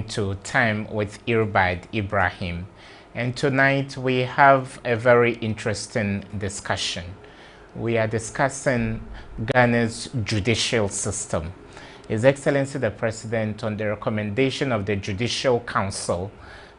to Time with Irbad Ibrahim. And tonight we have a very interesting discussion. We are discussing Ghana's judicial system. His Excellency the President, on the recommendation of the Judicial Council,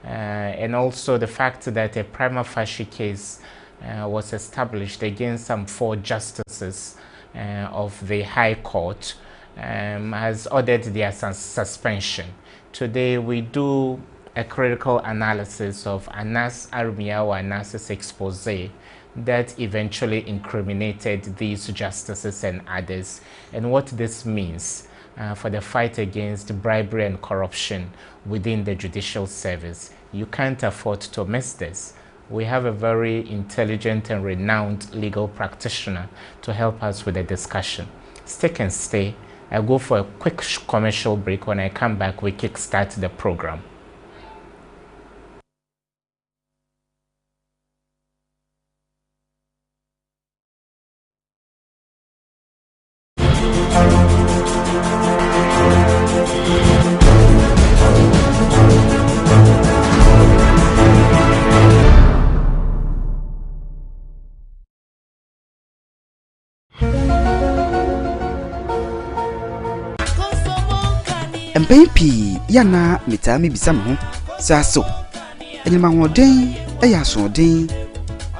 and also the fact that a prima facie case was established against some 4 justices of the High Court, has ordered their suspension. Today we do a critical analysis of Anas Armiawa Anas's expose that eventually incriminated these justices and others, and what this means for the fight against bribery and corruption within the judicial service. You can't afford to miss this. We have a very intelligent and renowned legal practitioner to help us with the discussion. Stick and stay. I'll go for a quick commercial break. When I come back, we kickstart the program. Mpepi yana mitami bisamu saso enyima hoden eyaso den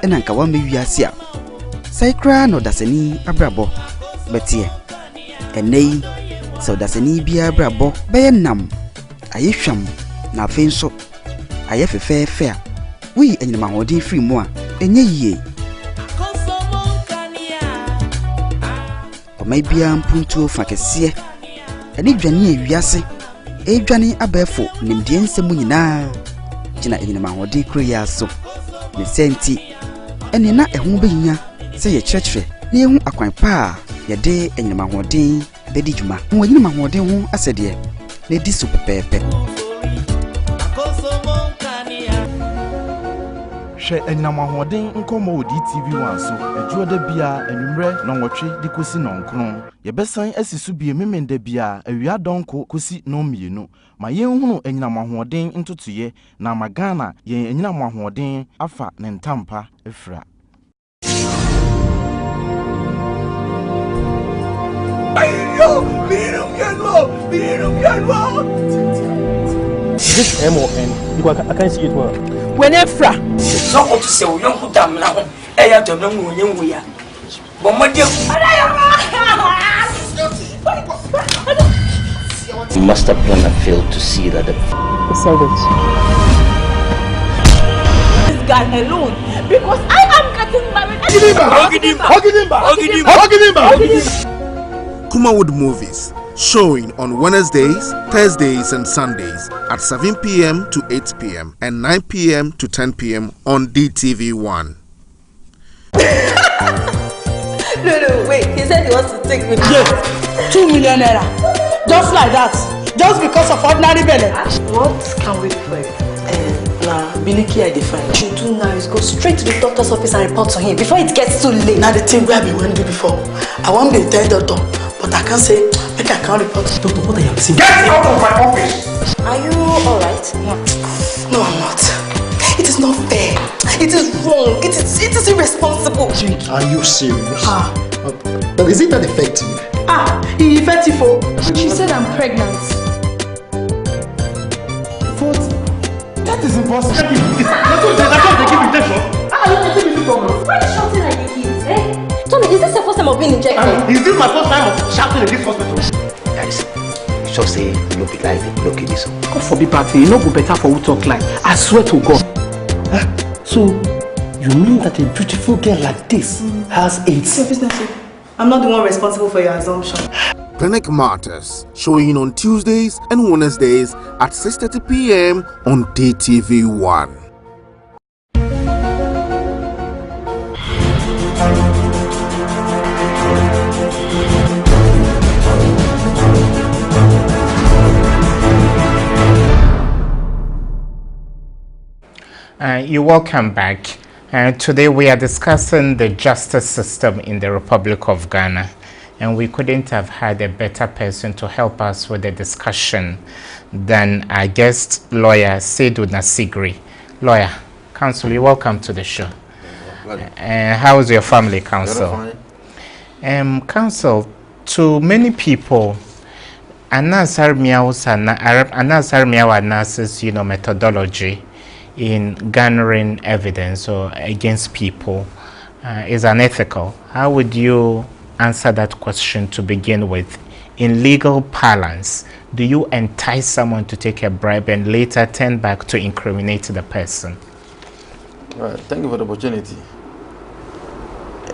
enanka wa mewiase a saikra no dasani abrabo betie enei so dasani bia abrabo be nam ayehwam na afenso ayefefefe a wi enyima hoden free mu a enye yie o mai bia mpuntu fakese eni dwane ewiase edwane abefo nimdie nsemu nyina kina enyina hode kroya so ne senti eni na ehu behinya se ye kyerɛkyerɛ na ehu akwan pa ye de enyina hode bedi dwuma ho enyina hode ho asɛdeɛ na di so pepepe hwɛ enyinamahoden nkomo DTV1 so ajuoda bia anwumre na nwɔtwe de kosi nonkron yɛbɛsan asisu bie memenda bia awia donko kosi no mienu ma yɛnhunu enyinamahoden ntotoye na magana yɛn enyinamahoden afa ne ntampa efra ayo miru yanwa this MON because I can't see it well. When Efra, so what to say, we don't put them now. I don't know when we are. But my dear, the master planner failed to see that the this guy alone because I am getting married. Kumawood Movies, showing on Wednesdays, Thursdays and Sundays at 7 p.m. to 8 p.m. and 9 p.m. to 10 p.m. on DTV1. No, wait. He said he wants to take me. Yes, 2 million naira. Just like that. Just because of ordinary belly. What can we pray? Biliki, I define. What you do now is go straight to the doctor's office and report to him before it gets too late. Now the thing where we went to before. I won't be a dead doctor, but I can't say, make I can't report. Doctor, what are you saying? get out of my office. Are you alright? No, I'm not. It is not fair. It is wrong. It is irresponsible. Are you serious? But is it that effective? Effective for? She said I'm pregnant. 40. that is impossible. That's what they give injection. Why are you shouting like a kid? Eh? Tommy, is this the first time of being injected? Is this my first time of shouting in this hospital? guys. You just say no be like no kill this. God forbid party, you know go better for who talk like. I swear to God. So you mean that a beautiful girl like this has AIDS? I'm not the one responsible for your assumption. Clinic Martyrs, showing on Tuesdays and Wednesdays at 6:30 p.m. on DTV1. You're welcome back. Today we are discussing the justice system in the Republic of Ghana. and we couldn't have had a better person to help us with the discussion than our guest lawyer, Seydou Nasigri. Lawyer, counsel, you're welcome to the show. How is your family, counsel? Counsel, to many people, Anasar Miawa's methodology in garnering evidence or against people is unethical. How would you answer that question to begin with? In legal parlance, do you entice someone to take a bribe and later turn back to incriminate the person? Right, thank you for the opportunity.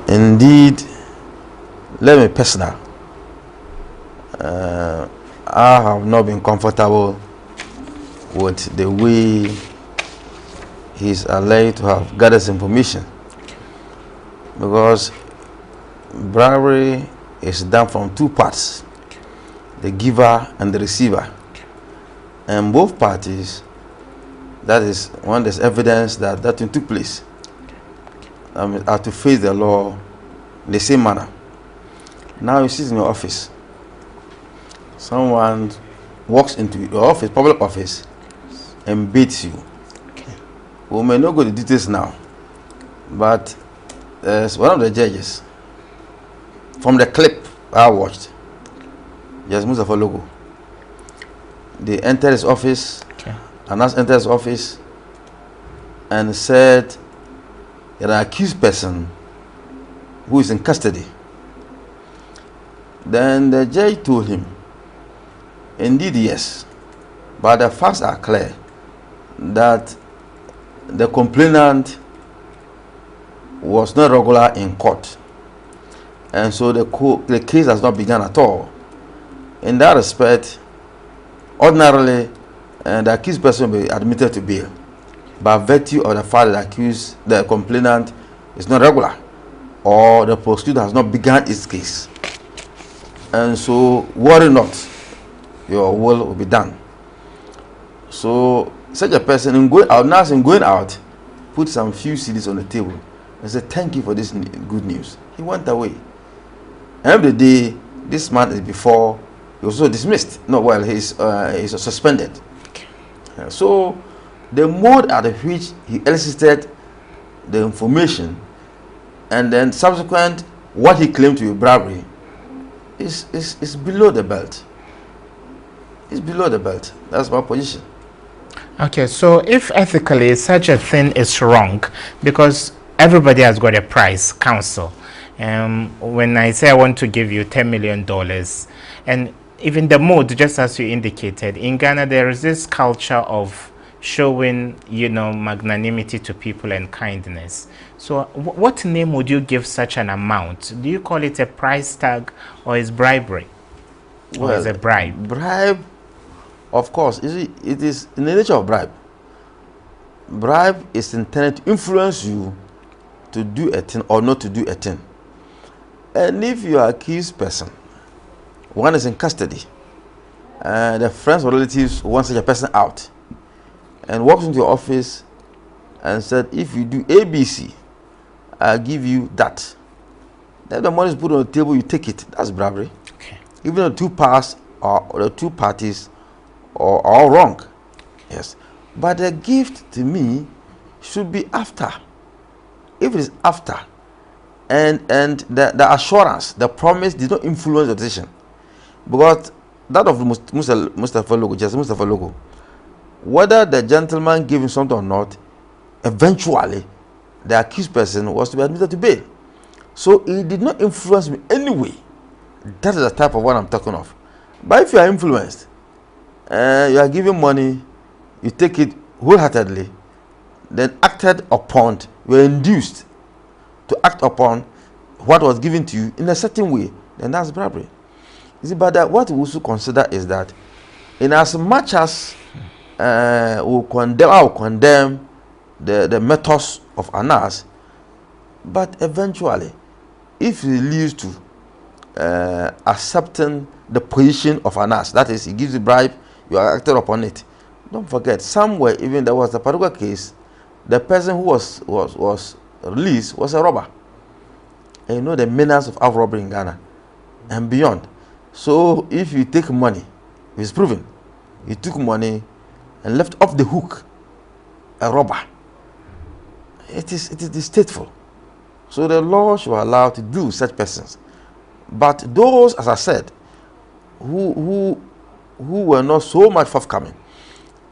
Indeed, let me personal. I have not been comfortable with the way he's alleged to have gathered information, because bribery is done from two parts, the giver and the receiver, and both parties, that is when there's evidence that that thing took place, are to face the law in the same manner. Now you sit in your office, someone walks into your office, public office, and beats you. We may not go to details now, but there's one of the judges from the clip I watched, Judge Mustafa Logo. They entered his office, Anas entered his office and said that an accused person who is in custody. Then the judge told him, indeed yes, but the facts are clear that the complainant was not regular in court, and so the case has not begun at all. In that respect, ordinarily the accused person will be admitted to bail by virtue of the fact that the complainant is not regular or the prosecutor has not begun its case. And so worry not, your will be done. So such a person in going out, put some few CDs on the table and said, thank you for this good news. He went away. Every day this man is before, he was also dismissed. No, well, he's suspended. So the mode at which he elicited the information and then subsequent what he claimed to be bribery is below the belt. It's below the belt. That's my position. Okay, so if ethically such a thing is wrong, because everybody has got a price, counsel. When I say I want to give you $10 million, and even the mode, just as you indicated, in Ghana there is this culture of showing, magnanimity to people and kindness. So what name would you give such an amount? Do you call it a price tag or is bribery? Or is it a bribe? Bribe, of course, it is in the nature of bribe. Bribe is intended to influence you to do a thing or not to do a thing. And if you are an accused person, one is in custody, and the friends or relatives want such a person out, and walks into your office and said, if you do ABC, I'll give you that. Then the money is put on the table, you take it. That's bribery. Okay. Even the two parties are all wrong. Yes. But the gift to me should be after. If it is after, and the assurance, the promise did not influence the decision. Because that of Mustafa Logo, just Mustafa Logo, whether the gentleman gave him something or not, eventually the accused person was to be admitted to bail. So it did not influence me anyway. That is the type of what I'm talking of. But if you are influenced, you are giving money, you take it wholeheartedly, then acted upon, you are induced to act upon what was given to you in a certain way, then that's bribery. You see, but what we also consider is that in as much as I will condemn the methods of Anas, but eventually, if it leads to accepting the position of Anas, that is, he gives a bribe, you are acted upon it. Don't forget, somewhere even there was a particular case, the person who was released was a robber. And you know the menace of armed robbery in Ghana. and beyond. So if you take money, it's proven, you took money and left off the hook a robber, it is distasteful. So the law should allow to do such persons. But those, as I said, who were not so much forthcoming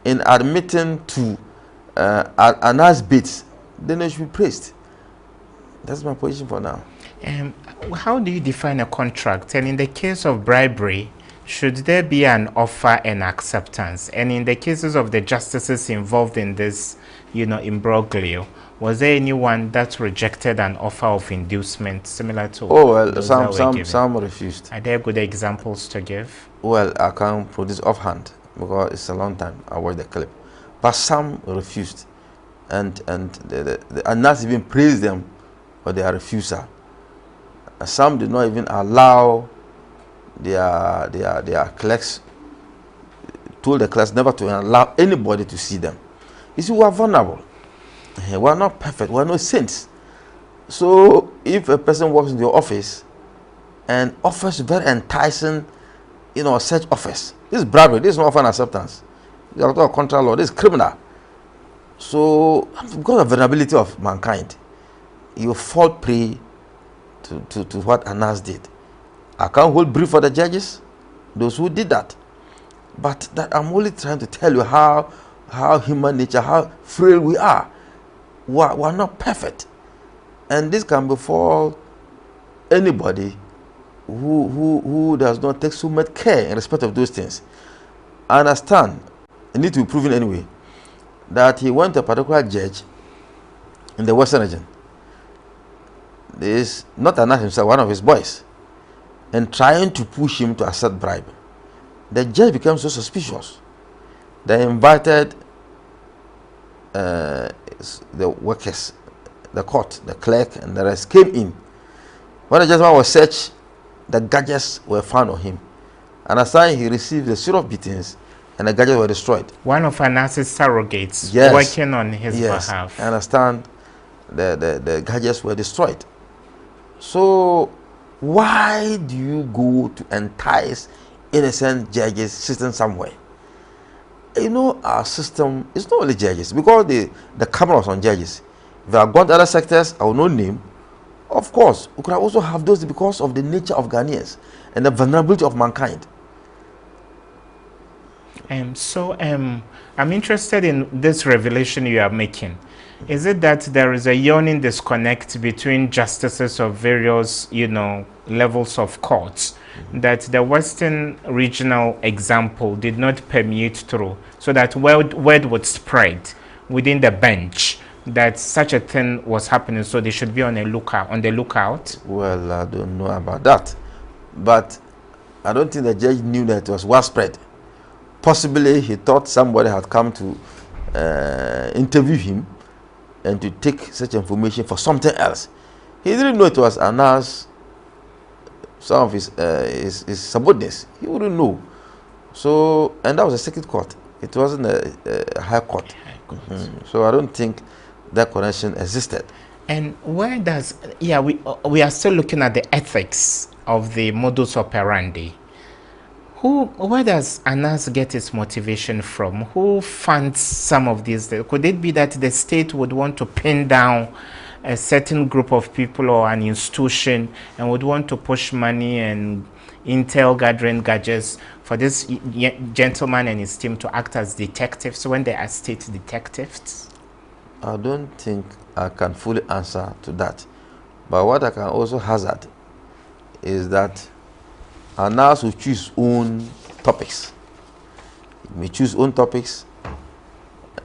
in admitting to Anna's bids, then they should be praised. That's my position for now. How do you define a contract? And in the case of bribery, should there be an offer and acceptance? And in the cases of the justices involved in this, imbroglio, was there anyone that rejected an offer of inducement similar to? Oh well, some refused. Are there good examples to give? Well, I can't produce offhand because it's a long time. I watched the clip, but some refused, and not even praised them for their refusal. Some did not even allow their clerks, told the clerks never to allow anybody to see them. You see, we are vulnerable. We are not perfect. We are not saints. So if a person walks into your office and offers very enticing, such offers, this is bribery. This is not offer and acceptance. You are talking about contract law. This is criminal. So because of the vulnerability of mankind, you fall prey to what Anas did. I can't hold brief for the judges, those who did that. But that I'm only trying to tell you how human nature, how frail we are. We are not perfect. And this can befall anybody who does not take so much care in respect of those things. I understand, it needs to be proven anyway, that he went to a particular judge in the Western region. This is not Anas himself, one of his boys, and trying to push him to accept bribe. The judge became so suspicious. They invited the workers, the court, the clerk, and the rest came in. When the judgment was searched, the gadgets were found on him. And as he received a series of beatings, and the gadgets were destroyed. One of Anas's surrogates working on his behalf. I understand. The gadgets were destroyed. So why do you go to entice innocent judges sitting somewhere? Our system is not only judges, because the camera was on judges. If I have gone to other sectors, I will not name. Of course, we could also have those because of the nature of Ghanaians and the vulnerability of mankind. I'm interested in this revelation you are making. Is it that there is a yawning disconnect between justices of various, levels of courts, that the Western regional example did not permeate through, so that word would spread within the bench that such a thing was happening, so they should be on the lookout? Well, I don't know about that, but I don't think the judge knew that it was well spread. Possibly he thought somebody had come to interview him and to take such information for something else. He didn't know it was Anas, some of his subordinates. He wouldn't know. So, and that was a circuit court. It wasn't a high court. So I don't think that connection existed. And where does, we are still looking at the ethics of the modus operandi. Where does Anas get its motivation from? Who funds some of these? Could it be that the state would want to pin down a certain group of people or an institution and would want to push money and intel gathering gadgets for this gentleman and his team to act as detectives when they are state detectives? I don't think I can fully answer to that. But what I can also hazard is that Anas will choose own topics. He may choose own topics,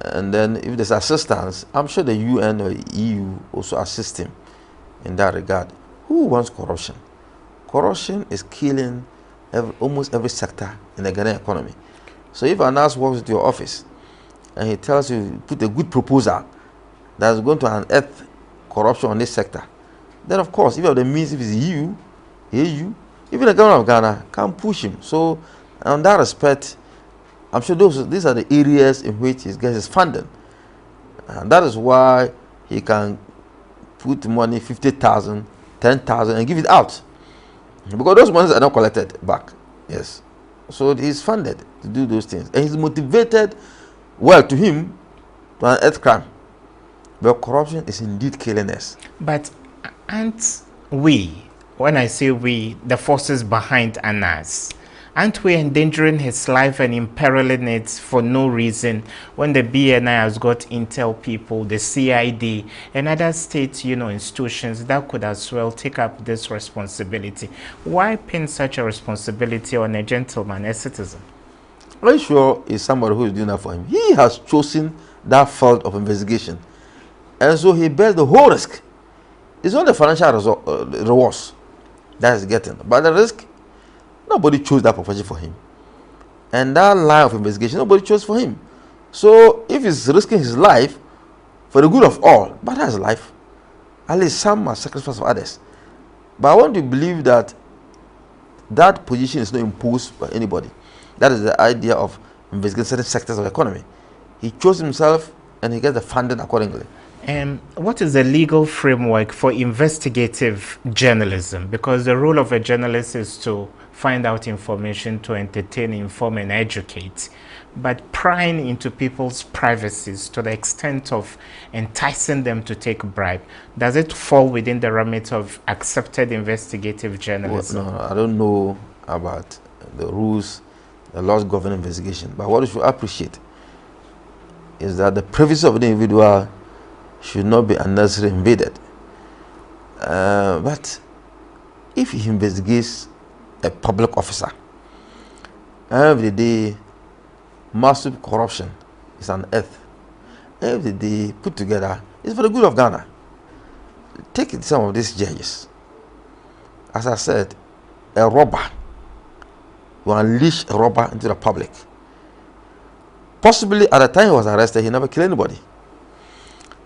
and then if there's assistance, I'm sure the UN or EU also assist him in that regard. Who wants corruption? Corruption is killing almost every sector in the Ghanaian economy. So if Anas walks into your office and he tells you, put a good proposal that's going to unearth corruption on this sector, then of course, if you have the means, if it's EU, AU, even the government of Ghana can push him. So, on that respect, I'm sure these are the areas in which he gets his funding. And that is why he can put money, 50,000, 10,000, and give it out. Because those monies are not collected back. Yes. So he's funded to do those things. And he's motivated, well, to him, to an earth crime. But corruption is indeed killing us. But aren't we, when I say we, the forces behind Anas, aren't we endangering his life and imperiling it for no reason when the BNI has got intel people, the CID, and other state, institutions that could as well take up this responsibility? Why pin such a responsibility on a gentleman, a citizen? I'm sure it's somebody who is doing that for him. He has chosen that field of investigation. And so he bears the whole risk. It's not the financial rewards that he's getting, but the risk, nobody chose that profession for him. And that line of investigation, nobody chose for him. So if he's risking his life for the good of all, but that's life. At least some are sacrificed for others. But I want to believe that that position is not imposed by anybody. That is the idea of investigating certain sectors of the economy. He chose himself and he gets the funding accordingly. What is the legal framework for investigative journalism? Because the role of a journalist is to find out information, to entertain, inform, and educate. But prying into people's privacies to the extent of enticing them to take a bribe, does it fall within the remit of accepted investigative journalism? Well, no, I don't know about the rules, the laws governing investigation. But what you should appreciate is that the privacy of the individual should not be unnecessarily invaded. But if he investigates a public officer, every day massive corruption is unearthed, every day put together, is for the good of Ghana. Take some of these judges. As I said, a robber will unleash a robber into the public. Possibly at the time he was arrested, he never killed anybody.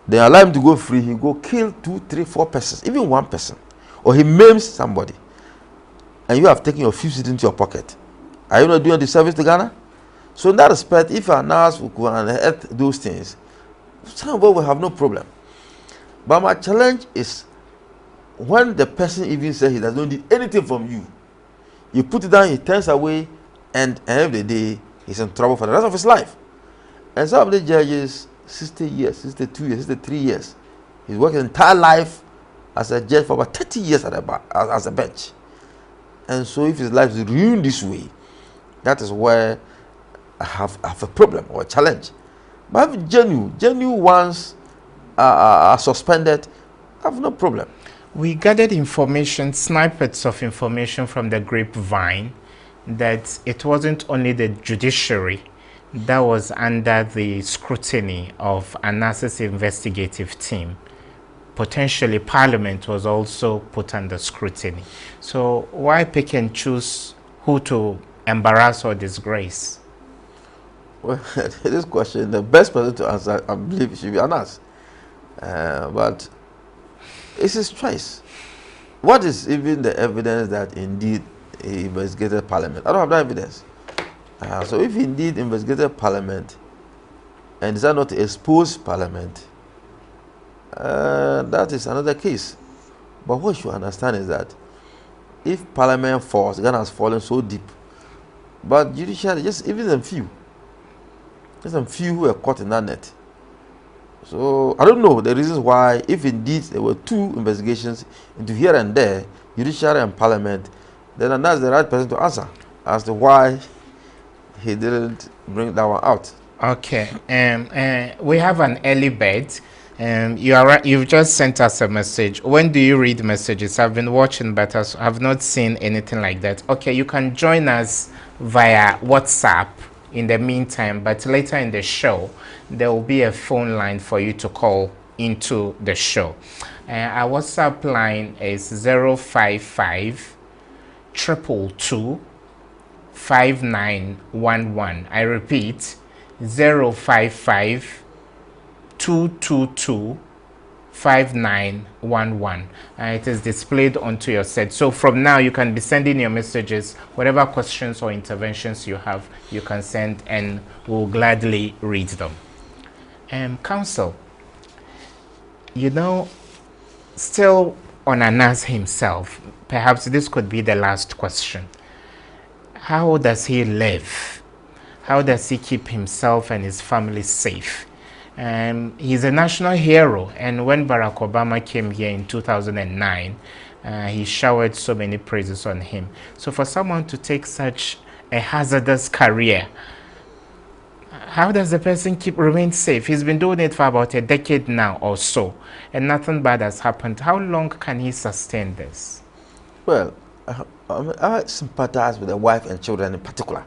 They allow him to go free, he go kill 2, 3, 4 persons, even one person. Or he maims somebody. And you have taken your few cents into your pocket. Are you not doing the service to Ghana? So in that respect, if an nurse will unearth those things, some of us will have no problem. But my challenge is when the person even says he does not need anything from you, you put it down, he turns away, and every day he's in trouble for the rest of his life. And some of the judges, 60 years, 62 years, 63 years. He's worked his entire life as a judge for about 30 years at as a bench. And so if his life is ruined this way, that is where I have a problem or a challenge. But if genuine ones are suspended, I have no problem. We gathered information, snippets of information from the grapevine, that it wasn't only the judiciary that was under the scrutiny of Anas's investigative team. Potentially, Parliament was also put under scrutiny. So why pick and choose who to embarrass or disgrace? Well, this question, the best person to answer, I believe, should be Anas. But it's his choice. What is even the evidence that indeed he investigated Parliament? I don't have that evidence. So if he indeed investigated Parliament and decided not to expose Parliament, that is another case. But what you should understand is that if Parliament falls, Ghana has fallen so deep, but judiciary, just even some few who were caught in that net. So I don't know the reasons why, if indeed there were 2 investigations into here and there, judiciary and Parliament, then that's the right person to answer as to why he didn't bring that one out. Okay. We have an early bird. You've just sent us a message. When do you read messages? I've been watching, but I have not seen anything like that. Okay, you can join us via WhatsApp in the meantime, but later in the show, there will be a phone line for you to call into the show. Our WhatsApp line is 055 222 5911. I repeat, 055 222 5911. It is displayed onto your set. So from now, you can be sending your messages. Whatever questions or interventions you have, you can send, and we'll gladly read them. Counsel, still on Anas himself. Perhaps this could be the last question. How does he live? How does he keep himself and his family safe? He's a national hero, and when Barack Obama came here in 2009, he showered so many praises on him. So for someone to take such a hazardous career, how does the person remain safe? He's been doing it for about a decade now or so, and nothing bad has happened. How long can he sustain this? Well, I sympathize with the wife and children in particular.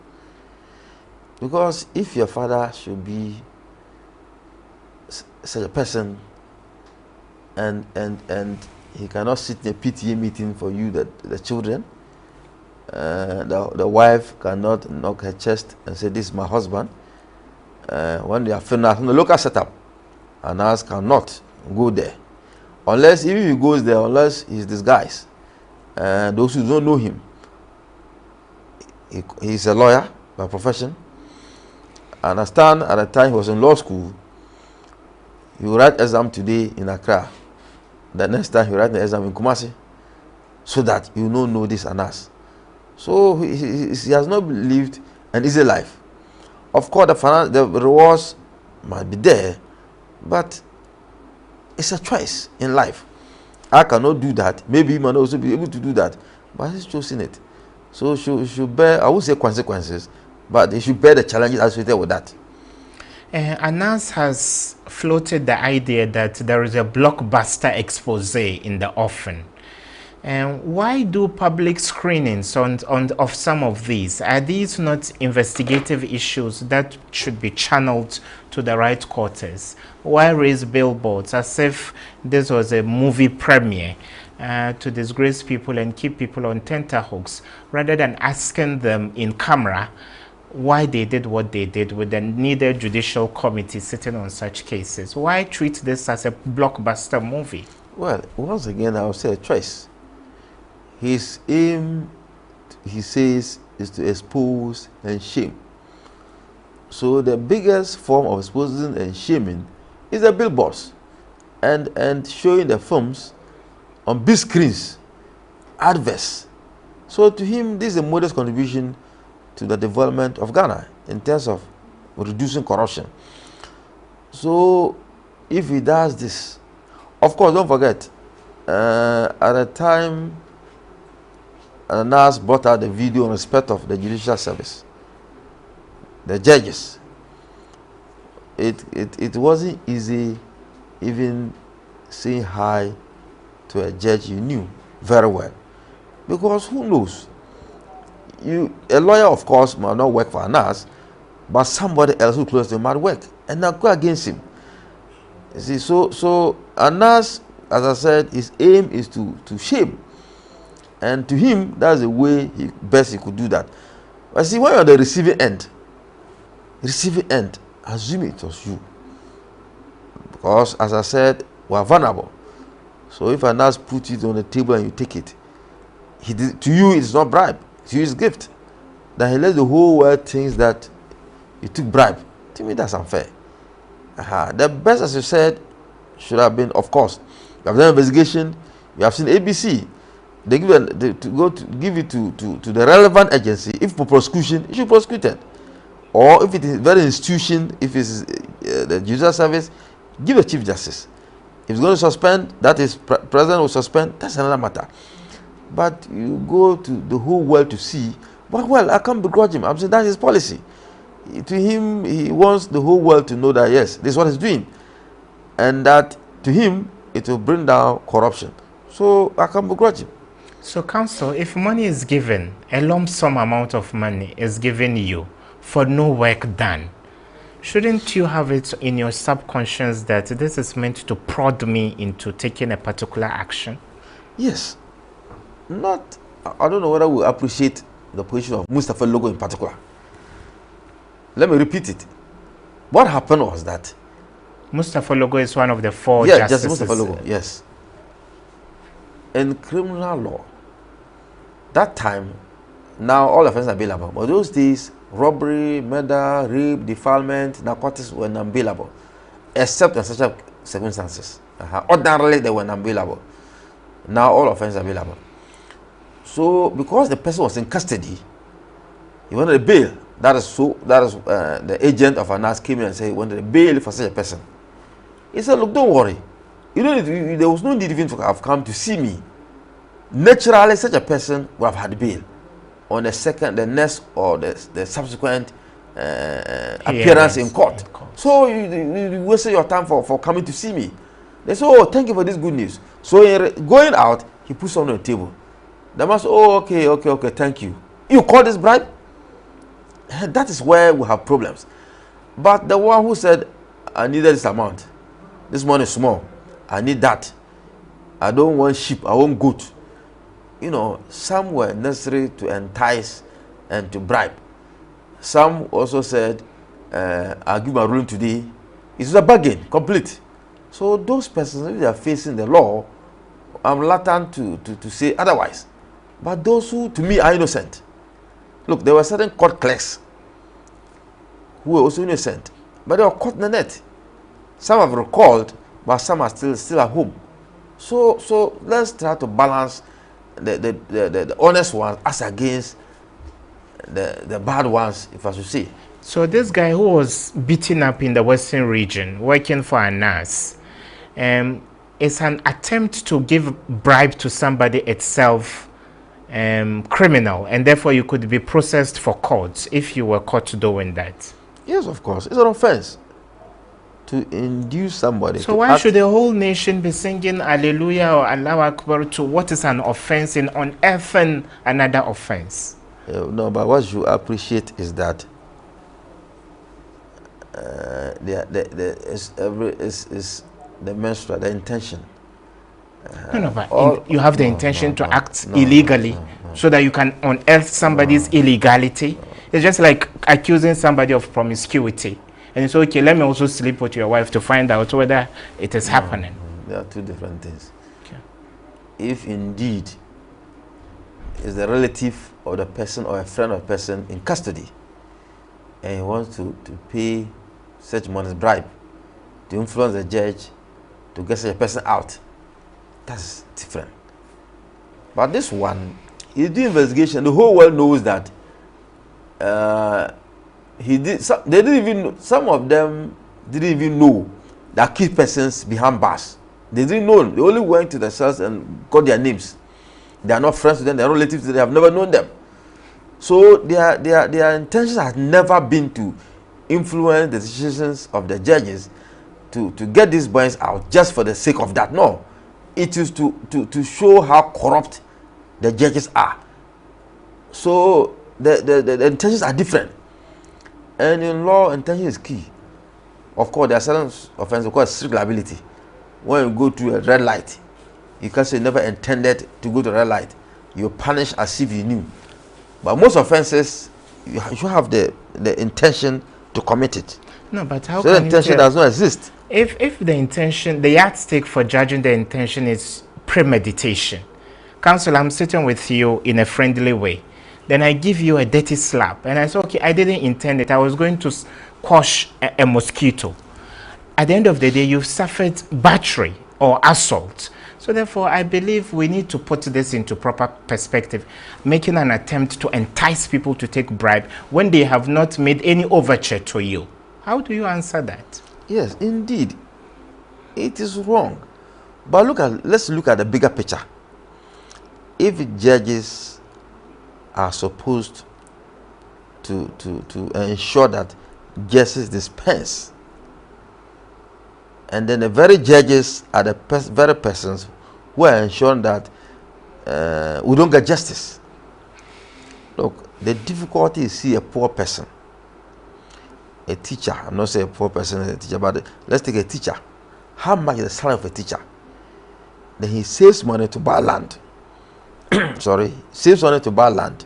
Because if your father should be such a person and he cannot sit in a PTA meeting for you, the children, the wife cannot knock her chest and say, this is my husband. When they are finished from the local setup, Anas cannot go there. Unless, even if he goes there, unless he's disguised. Those who don't know him, he's a lawyer by profession. I understand at the time he was in law school, he will write exam today in Accra. The next time he will write the exam in Kumasi, so that you don't know this Anas. So he has not lived an easy life. Of course, the rewards might be there, but it's a choice in life. I cannot do that. Maybe he might also be able to do that, but he's choosing it. So he should bear, I would say consequences, but he should bear the challenges associated with that. Anas has floated the idea that there is a blockbuster expose in the offing. Why do public screenings of some of these? Are these not investigative issues that should be channeled to the right quarters? Why raise billboards as if this was a movie premiere to disgrace people and keep people on tenterhooks, rather than asking them in camera why they did what they did with the needed judicial committee sitting on such cases? Why treat this as a blockbuster movie? Well, once again, I would say a choice. His aim, he says, is to expose and shame. So the biggest form of exposing and shaming is the billboards and showing the films on big screens, adverts. So to him, this is a modest contribution to the development of Ghana in terms of reducing corruption. So if he does this, of course, don't forget, at the time Anas brought out the video in respect of the judicial service, the judges, it wasn't easy even saying hi to a judge you knew very well, because who knows, a lawyer of course might not work for Anas, but somebody else who close to him might work and now go against him. You see, so Anas, as I said, his aim is to shame, and to him that's the way best he could do that. But see, when you're on the receiving end, assume it was you, because as I said, we are vulnerable. So if Anas put it on the table and you take it, to you it's not bribe, to you it's gift. Then he let the whole world think that you took bribe. To me, that's unfair. The best, as you said, should have been, of course, you have done investigation, you have seen ABC, they give it to the relevant agency. If for prosecution, it should be prosecuted. Or if it is very institution, if it's the judicial service, give the Chief Justice. If it's going to suspend, that is, President will suspend, that's another matter. But you go to the whole world to see, but well, I can't begrudge him. I'm saying that's his policy. To him, he wants the whole world to know that yes, this is what he's doing, and that to him it will bring down corruption. So I can't begrudge him. So, counsel, if money is given, a lump sum amount of money is given you for no work done, shouldn't you have it in your subconscious that this is meant to prod me into taking a particular action? Yes. I don't know whether we appreciate the position of Mustafa Logo in particular. Let me repeat it. What happened was that Mustafa Logo is one of the four justices. Yes, Mustafa Logo, yes. In criminal law, that time, now all offenses are bailable. But those days, robbery, murder, rape, defilement, narcotics were non-bailable, except in such circumstances. Ordinarily, they were non-bailable. Now all offences are available. So because the person was in custody, he wanted a bail. That is the agent of an came in and said he wanted a bail for such a person. He said, look, don't worry. You don't need there was no need even to have come to see me. Naturally, such a person would have had bail on the next or the subsequent appearance in court. So you wasted your time for coming to see me. They said, oh, thank you for this good news. So going out, he put something on the table. The man said, oh, okay, thank you. You call this bribe? That is where we have problems. But the one who said, I needed this amount, this money is small, I need that, I don't want sheep, I want goat. You know, some were necessary to entice and to bribe. Some also said, I'll give my ruling today. It's a bargain, complete. So those persons, if they are facing the law, I'm reluctant to say otherwise. But those who, to me, are innocent. Look, there were certain court clerks who were also innocent, but they were caught in the net. Some have recalled, but some are still at home. So let's try to balance the honest ones as against the bad ones, if I should say. So this guy who was beaten up in the Western region, working for a nurse, is an attempt to give bribe to somebody itself criminal, and therefore you could be processed for court if you were caught doing that. Yes, of course. It's an offense to induce somebody. So why should the whole nation be singing Alleluia or Allahu Akbar to what is an offense in unearthing another offense? No, but what you appreciate is that the menstrual, the intention. You have the intention to act illegally so that you can unearth somebody's illegality. It's just like accusing somebody of promiscuity. And it's okay, let me also sleep with your wife to find out whether it is happening. There are two different things. Okay. If indeed is the relative of the person or a friend of the person in custody and he wants to pay such money bribe to influence the judge to get such a person out, that's different. But this one, he did investigation. The whole world knows that he did. They didn't even know, some of them didn't even know that key persons behind bars. They didn't know. They only went to the cells and got their names. They are not friends with them. They are not relatives. They have never known them. So their intentions have never been to influence the decisions of the judges to get these boys out just for the sake of that. No. It is to show how corrupt the judges are. So the intentions are different. And in law, intention is key. Of course, there are certain offenses called strict liability. When you go to a red light, you can say never intended to go to a red light. You punish as if you knew. But most offenses, you should have the intention to commit it. No, but how so can the intention does not exist. If the intention, the yardstick for judging the intention is premeditation. Counsel, I'm sitting with you in a friendly way. Then I give you a dirty slap. And I say, okay, I didn't intend it. I was going to quash a mosquito. At the end of the day, you've suffered battery or assault. So therefore, I believe we need to put this into proper perspective, making an attempt to entice people to take bribe when they have not made any overture to you. How do you answer that? Yes, indeed. It is wrong. But let's look at the bigger picture. If judges are supposed to ensure that justice dispense, and then the very judges are the very persons who are ensuring that we don't get justice. Look, the difficulty is see a poor person, a teacher. I'm not saying a poor person is a teacher, but let's take a teacher. How much is the salary of a teacher? Then he saves money to buy land. Saves money to buy land.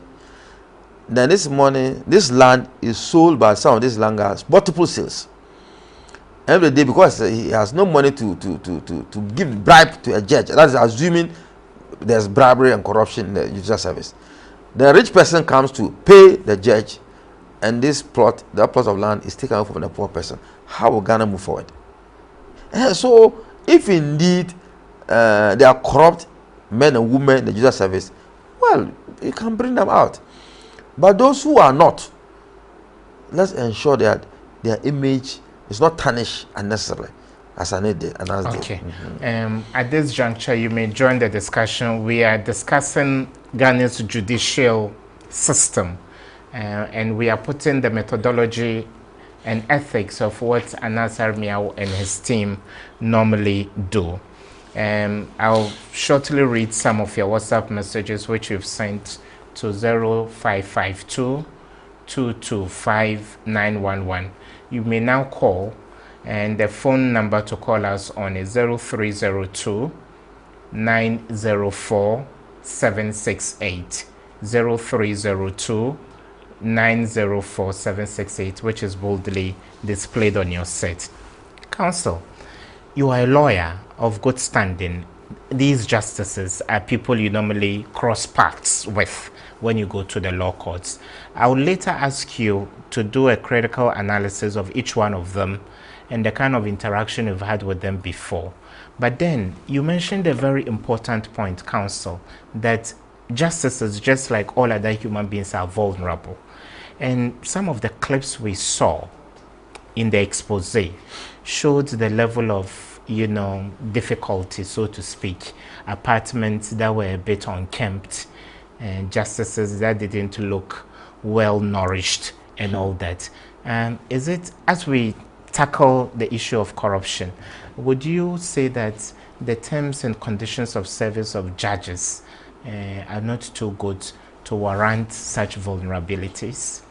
Then this land is sold by some of these landlords, multiple sales. Every day, because he has no money to give bribe to a judge. That is assuming there's bribery and corruption in the judicial service. The rich person comes to pay the judge, and that plot of land is taken away from the poor person. How will Ghana move forward? And so, if indeed they are corrupt men and women in the judicial service, well, you can bring them out. But those who are not, let's ensure that their image is not tarnished unnecessarily. As I need it. Okay. At this juncture, you may join the discussion. We are discussing Ghana's judicial system, and we are putting the methodology and ethics of what Anas Armiao and his team normally do. I'll shortly read some of your WhatsApp messages which you've sent to 0552 225 911. You may now call, and the phone number to call us on is 0302 904 768. 0302 904 768, which is boldly displayed on your set. Counsel, you are a lawyer of good standing. These justices are people you normally cross paths with when you go to the law courts. I will later ask you to do a critical analysis of each one of them and the kind of interaction you've had with them before. But then you mentioned a very important point, counsel, that justices, just like all other human beings, are vulnerable. And some of the clips we saw in the expose showed the level of, difficulty, so to speak. Apartments that were a bit unkempt, and justices that didn't look well nourished and all that. Is it, as we tackle the issue of corruption, would you say that the terms and conditions of service of judges are not too good to warrant such vulnerabilities?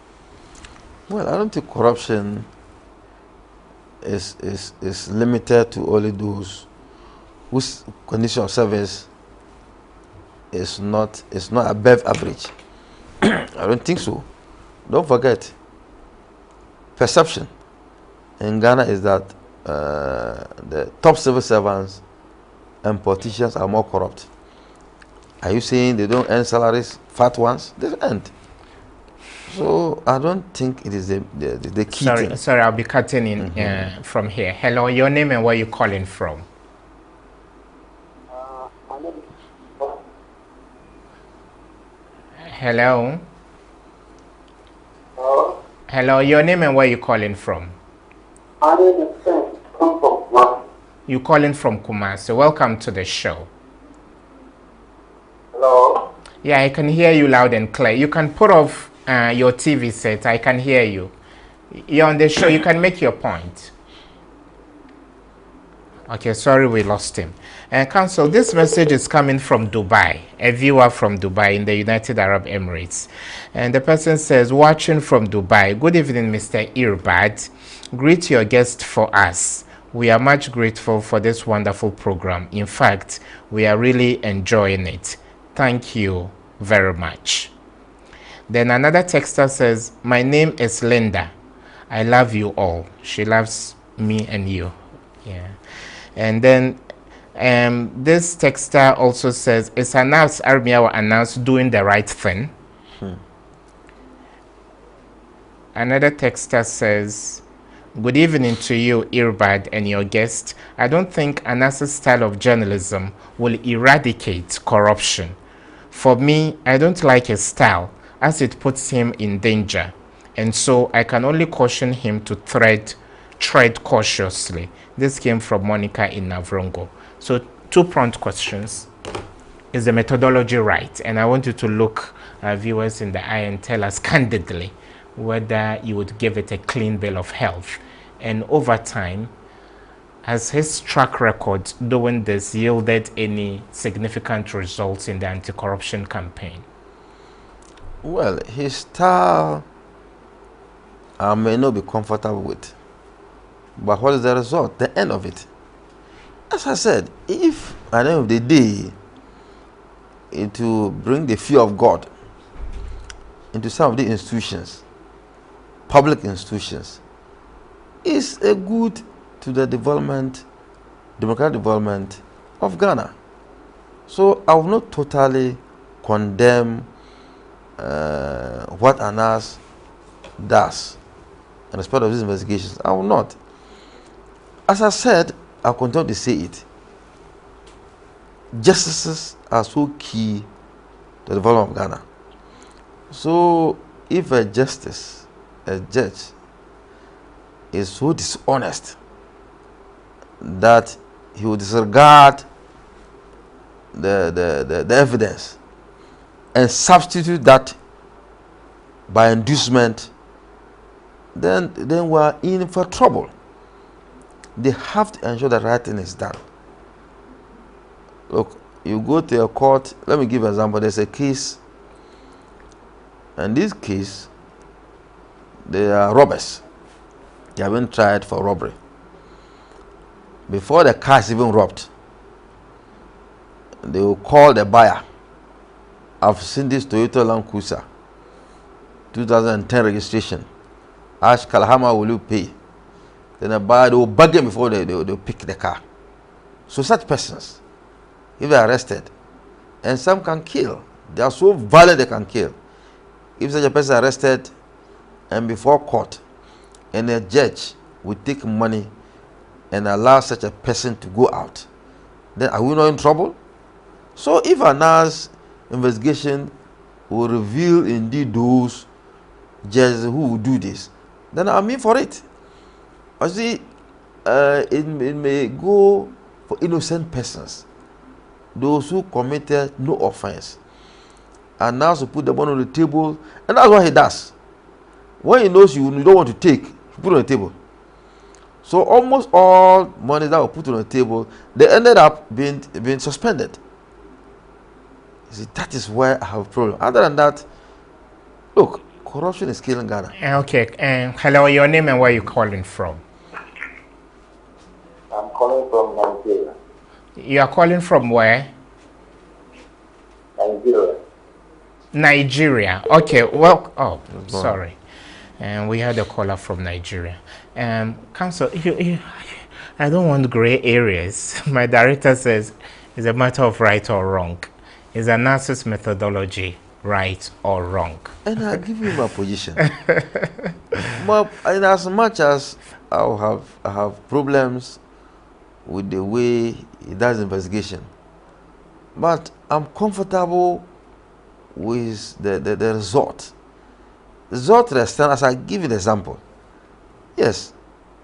Well, I don't think corruption is limited to only those whose condition of service is not above average. I don't think so. Don't forget, perception in Ghana is that the top civil servants and politicians are more corrupt. Are you saying they don't earn salaries, fat ones? They earn. So I don't think it is the key thing. Sorry, I'll be cutting in from here. Hello, your name and where you calling from? Hello? Hello, your name and where you calling from? You calling from Kumasi. Welcome to the show. Hello? Yeah, I can hear you loud and clear. You can put off your TV set. I can hear you. You're on the show. You can make your point. Okay, sorry we lost him. Counsel, this message is coming from Dubai, a viewer from Dubai in the United Arab Emirates. And the person says, watching from Dubai, good evening, Mr. Irbad. Greet your guest for us. We are much grateful for this wonderful program. In fact, we are really enjoying it. Thank you very much. Then another texter says, my name is Linda. I love you all. She loves me and you. Yeah. And then this texter also says, is Anas Armiao announced doing the right thing? Another texter says, good evening to you, Irbad, and your guest. I don't think Anas's style of journalism will eradicate corruption. For me, I don't like his style, as it puts him in danger. And so I can only caution him to tread cautiously. This came from Monica in Navrongo. So 2 prompt questions. Is the methodology right? And I want you to look viewers in the eye and tell us candidly whether you would give it a clean bill of health. And over time, has his track record doing this yielded any significant results in the anti-corruption campaign? Well, his style I may not be comfortable with. But what is the result? The end of it. As I said, if at the end of the day it will bring the fear of God into some of the institutions, public institutions, is a good to the development, democratic development of Ghana. So I will not totally condemn what Anas does in respect of these investigations. I will not. As I said, I'll continue to say it. justices are so key to the development of Ghana. So if a justice, a judge, is so dishonest that he will disregard the evidence and substitute that by inducement, then we are in for trouble. They have to ensure that right thing is done. Look, you go to a court. Let me give an example. There's a case, and this case, they are robbers. They have been tried for robbery. Before the car is even robbed, they will call the buyer. I've seen this Toyota Land Cruiser, 2010 registration. Ask Kalahama, will you pay? Then the buyer, they will bug them before they pick the car. So such persons, if they are arrested, and some can kill. They are so violent they can kill. If such a person is arrested and before court, and a judge will take money and allow such a person to go out, then are we not in trouble? So if an NAS investigation will reveal indeed those judges who will do this, then I'm in for it. I see, it may go for innocent persons, those who committed no offense, and now to put the money on the table, and that's what he does. When he knows you don't want to take, he put it on the table. So almost all money that were put on the table, they ended up being suspended. You see, that is where I have a problem. Other than that, look, corruption is killing Ghana. Okay, hello, your name and where you calling from? I'm calling from Nigeria. You are calling from where? Nigeria. Nigeria. Okay, well, oh, sorry. And we had a caller from Nigeria. Council, I don't want gray areas. My director says it's a matter of right or wrong. Is a NAS's methodology right or wrong? And I give you my position. And as much as I have problems with the way he does investigation, but I'm comfortable with the result. The result restaurant, as I give you the example. Yes,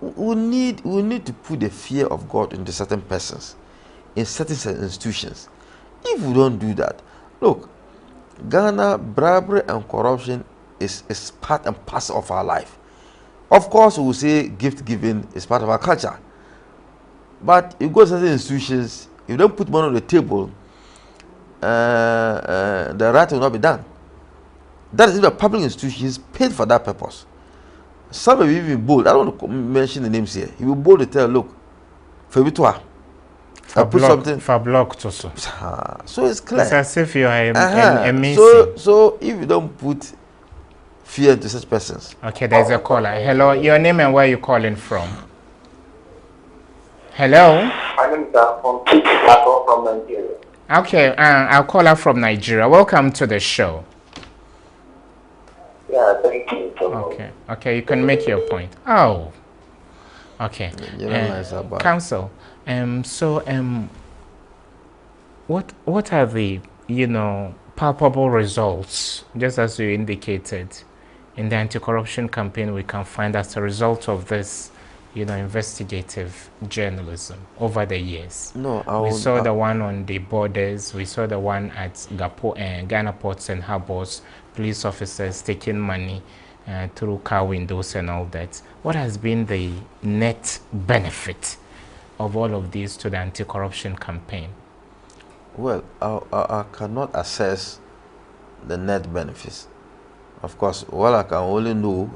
we need to put the fear of God into certain persons, in certain institutions. If we don't do that, look, Ghana, bribery and corruption is part and parcel of our life. Of course, we will say gift giving is part of our culture. But you go to certain institutions, if you don't put money on the table, the right will not be done. That is if a public institution is paid for that purpose. Some will be even bold. I don't want to mention the names here. He will bold to tell, look, Febitoa, I put something for block also. So it's clear. It's as if you are amazing. So if you don't put fear into such persons. Okay, there's a caller. Hello, your name and where you calling from? Hello. My name is Afon from Nigeria. Okay, I'll call her from Nigeria. Welcome to the show. Yeah, thank you. Okay, you can make your point. Oh, okay. Council. What are the palpable results, just as you indicated, in the anti-corruption campaign we can find as a result of this, investigative journalism over the years? We saw the one on the borders. We saw the one at Ghana ports and harbors, police officers taking money through car windows and all that. What has been the net benefit of all of these to the anti-corruption campaign? Well, I cannot assess the net benefits. Of course, what I can only know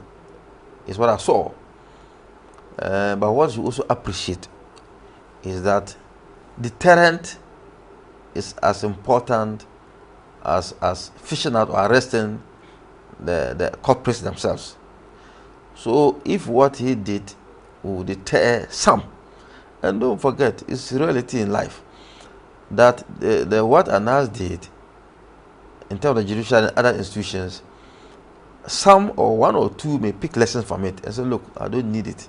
is what I saw. But what you also appreciate is that deterrent is as important as fishing out or arresting the culprits themselves. So if what he did will deter some, and don't forget, it's reality in life that the what Anas did in terms of the judicial and other institutions, some or one or two may pick lessons from it and say, look, I don't need it.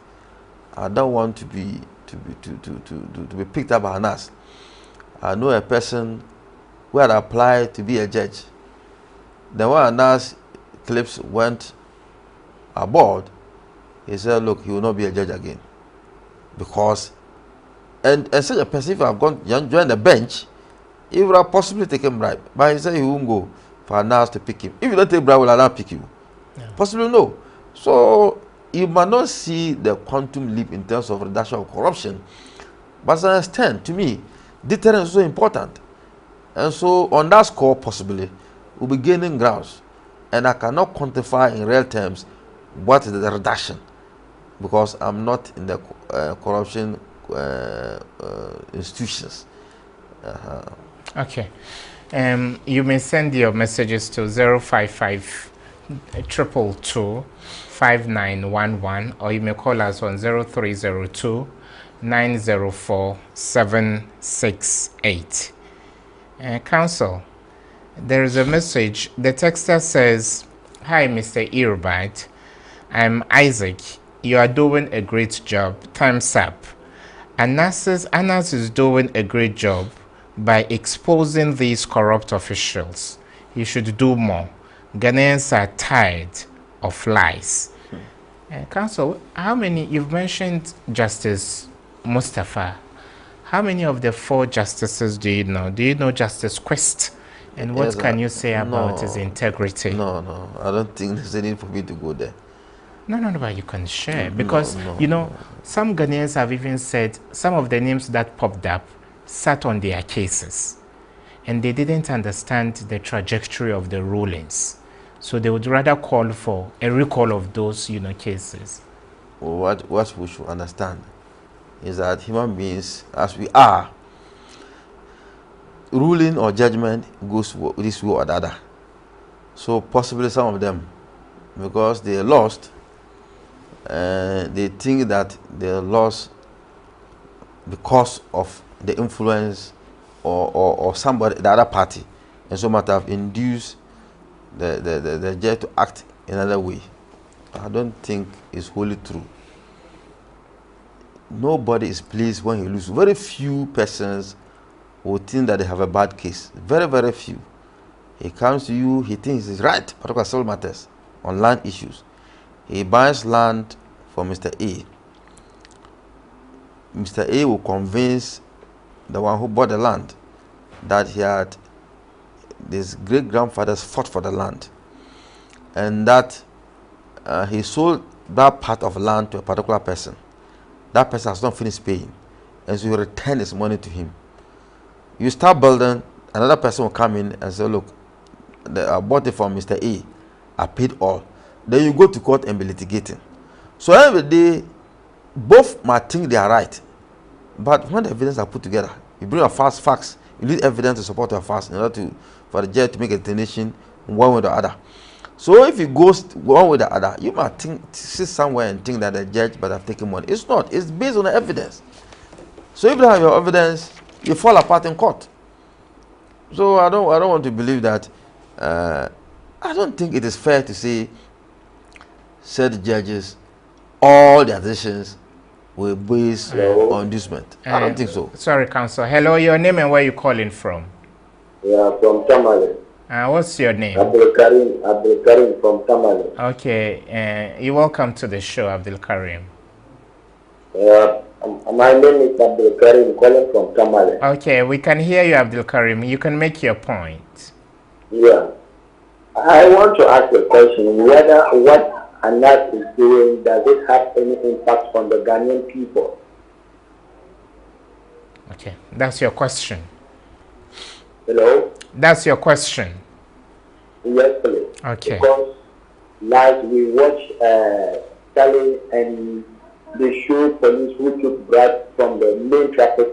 I don't want to be picked up by Anas. I know a person who had applied to be a judge. Then when Anas clips went aboard, he said, look, he will not be a judge again. Because, and such a person, if I have gone joined the bench, he would have possibly taken bribe. But he said he won't go for Anas to pick him. If you don't take bribe, will Anas pick you? Yeah. Possibly no. So you might not see the quantum leap in terms of reduction of corruption. But to an extent, to me, deterrence is so important. And so on that score, possibly, we'll be gaining grounds. And I cannot quantify in real terms what is the reduction, because I'm not in the corruption institutions. Okay. You may send your messages to 055 222 5911, or you may call us on 0302 904 768. Counsel, there is a message. The texter says, "Hi, Mr. Earbite. I'm Isaac. You are doing a great job. Time's up. Anas is doing a great job by exposing these corrupt officials. You should do more. Ghanaians are tired of lies." Counsel, how many, you've mentioned Justice Mustafa. How many of the 4 justices do you know? Do you know Justice Quest? And what can you say about his integrity? No, I don't think there's any need for me to go there. No, but you can share. Because, some Ghanaians have even said some of the names that popped up sat on their cases. And they didn't understand the trajectory of the rulings. So they would rather call for a recall of those, cases. Well, what we should understand is that human beings, as we are, ruling or judgment goes this way or the other. So possibly some of them, because they lost, they think that they lost because of the influence or somebody, the other party, and so might have induced the judge to act in another way. I don't think it's wholly true. Nobody is pleased when he loses. Very few persons will think that they have a bad case. Very, very few. He comes to you, he thinks he's right, particularly civil matters, on land issues. He buys land from Mr. A. Mr. A will convince the one who bought the land that he had his great-grandfathers fought for the land, and that he sold that part of land to a particular person. That person has not finished paying, and so you return his money to him. You start building, another person will come in and say, look, I bought it from Mr. A, I paid all. Then you go to court and be litigating. So every day, both might think they are right, but when the evidence are put together, you bring a fast facts, you need evidence to support your facts in order for the judge to make a determination one way or the other. So if it goes one way or the other, you might sit somewhere and think that the judge might have taken money. It's not. It's based on the evidence. So if you don't have your evidence, you fall apart in court. So I don't want to believe that. I don't think it is fair to say said judges all their decisions were based on inducement. I don't think so. Sorry, counsel. Hello, your name and where you calling from? Yeah, from Tamale. What's your name? Abdul Karim from Tamale. Okay, you're welcome to the show, Abdul Karim. My name is Abdul Karim, calling from Tamale. Okay, we can hear you, Abdul Karim. You can make your point. Yeah. I want to ask a question, whether what Anas is doing, does it have any impact on the Ghanaian people? Okay, that's your question. Hello? That's your question. Yes, please. Okay. Because like we watch telling and they show police who took bribes from the main traffic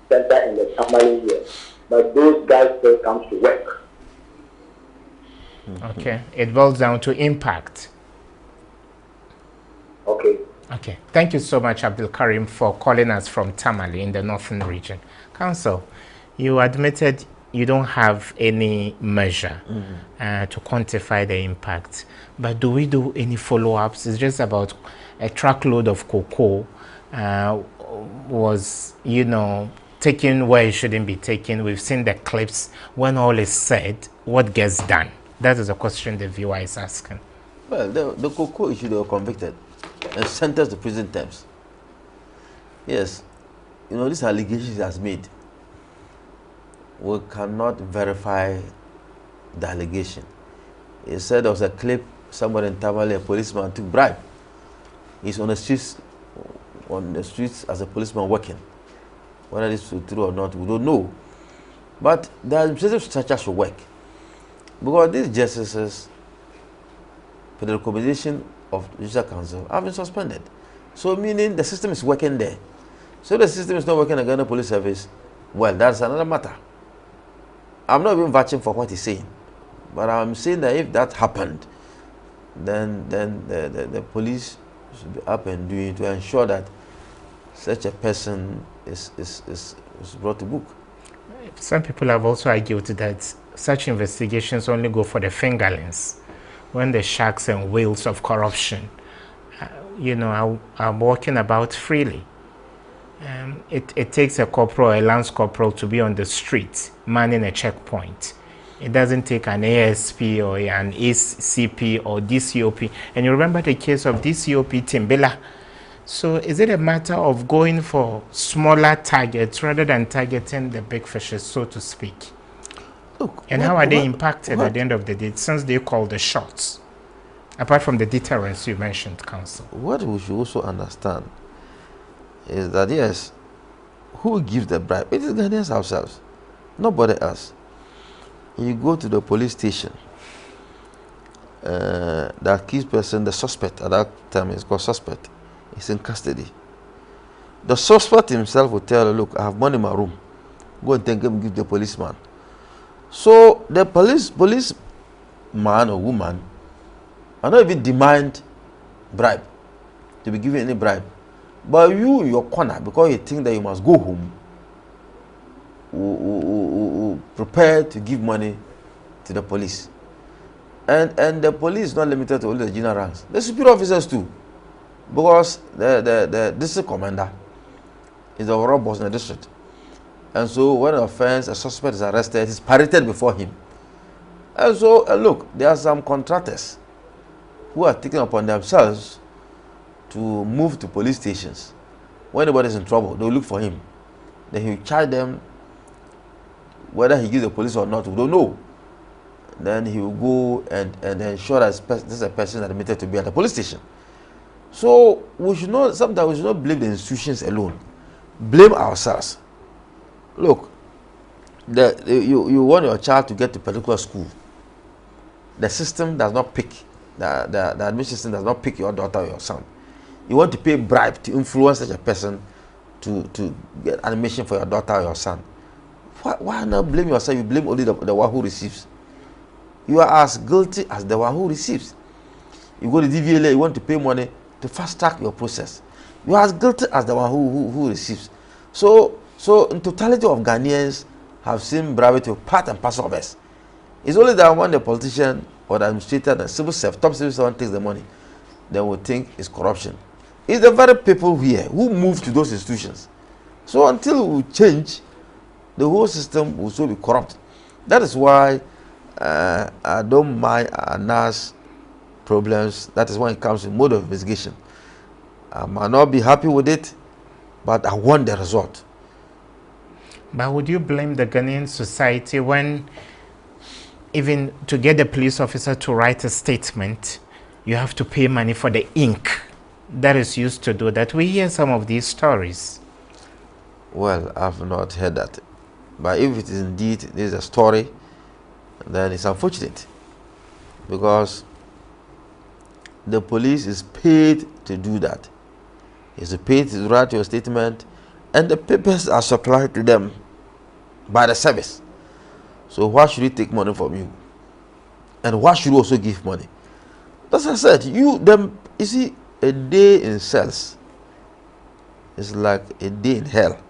center in the Tamale here. But those guys still come to work. Okay, it boils down to impact. Okay, thank you so much, Abdul Karim, for calling us from Tamale in the northern region. Counsel, you admitted you don't have any measure to quantify the impact, but do we do any follow-ups? It's just about a truckload of cocoa was, taken where it shouldn't be taken. We've seen the clips. When all is said, what gets done? That is a question the viewer is asking. Well, the Cocoa issue, they were convicted and sentenced to prison terms. Yes, you know, these allegations he has made, we cannot verify the allegation. He said there was a clip somewhere in Tamale, a policeman took bribe. He's on the streets as a policeman working. Whether this is true or not, we don't know. But the administrative structure should work. Because these justices, for the recommendation of the Judicial Council, have been suspended. So meaning the system is working there. So the system is not working against the police service, well, that's another matter. I'm not even vouching for what he's saying. But I'm saying that if that happened, then the police should be up and doing to ensure that such a person is brought to book. Some people have also argued that such investigations only go for the fingerlings when the sharks and whales of corruption, are walking about freely. It takes a corporal, a lance corporal, to be on the street manning a checkpoint. It doesn't take an ASP or an ACP or DCOP. And you remember the case of DCOP Timbila. So is it a matter of going for smaller targets rather than targeting the big fishes, so to speak? Look, and how are they impacted at the end of the day, since they call the shots, apart from the deterrence you mentioned, Counsel? What we should also understand is that, yes, who gives the bribe? It is Ghanaians ourselves, nobody else. You go to the police station, the accused person, the suspect, at that time is called suspect, is in custody. The suspect himself will tell you, look, I have money in my room. Go and take him, give the policeman. So the police man or woman are not even demand bribe, to be given any bribe. But you in your corner, because you think that you must go home, prepared to give money to the police. And the police is not limited to only the general ranks. The superior officers too. Because the district commander is the overall boss in the district. And so when an offense, a suspect is arrested, he's paraded before him. And so, look, there are some contractors who are taking upon themselves to move to police stations. When anybody is in trouble, they will look for him. Then he will charge them. Whether he gives the police or not, we don't know. Then he will go and ensure that this is a person admitted to be at the police station. So we should not, sometimes we should not blame the institutions alone. Blame ourselves. Look, you want your child to get to a particular school. The system does not pick, the admission system does not pick your daughter or your son. You want to pay bribe to influence such a person to get admission for your daughter or your son. Why not blame yourself? You blame only the one who receives. You are as guilty as the one who receives. You go to DVLA, you want to pay money to fast track your process. You are as guilty as the one who receives. So in totality of Ghanaians have seen bribery to part and parcel of us. It's only that when the politician or the administrator, the civil servant, top civil servant takes the money, then we think it's corruption. It's the very people here who move to those institutions. So until we change, the whole system will still be corrupt. That is why I don't mind NAS problems. That is when it comes to mode of investigation. I might not be happy with it, but I want the result. But would you blame the Ghanaian society when even to get the police officer to write a statement, you have to pay money for the ink that is used to do that? We hear some of these stories. Well, I've not heard that. But if it is indeed this is a story, then it's unfortunate. Because the police is paid to do that. It's paid to write your statement, and the papers are supplied to them by the service. So why should he take money from you? And why should you also give money? As I said, you see, a day in cells is like a day in hell.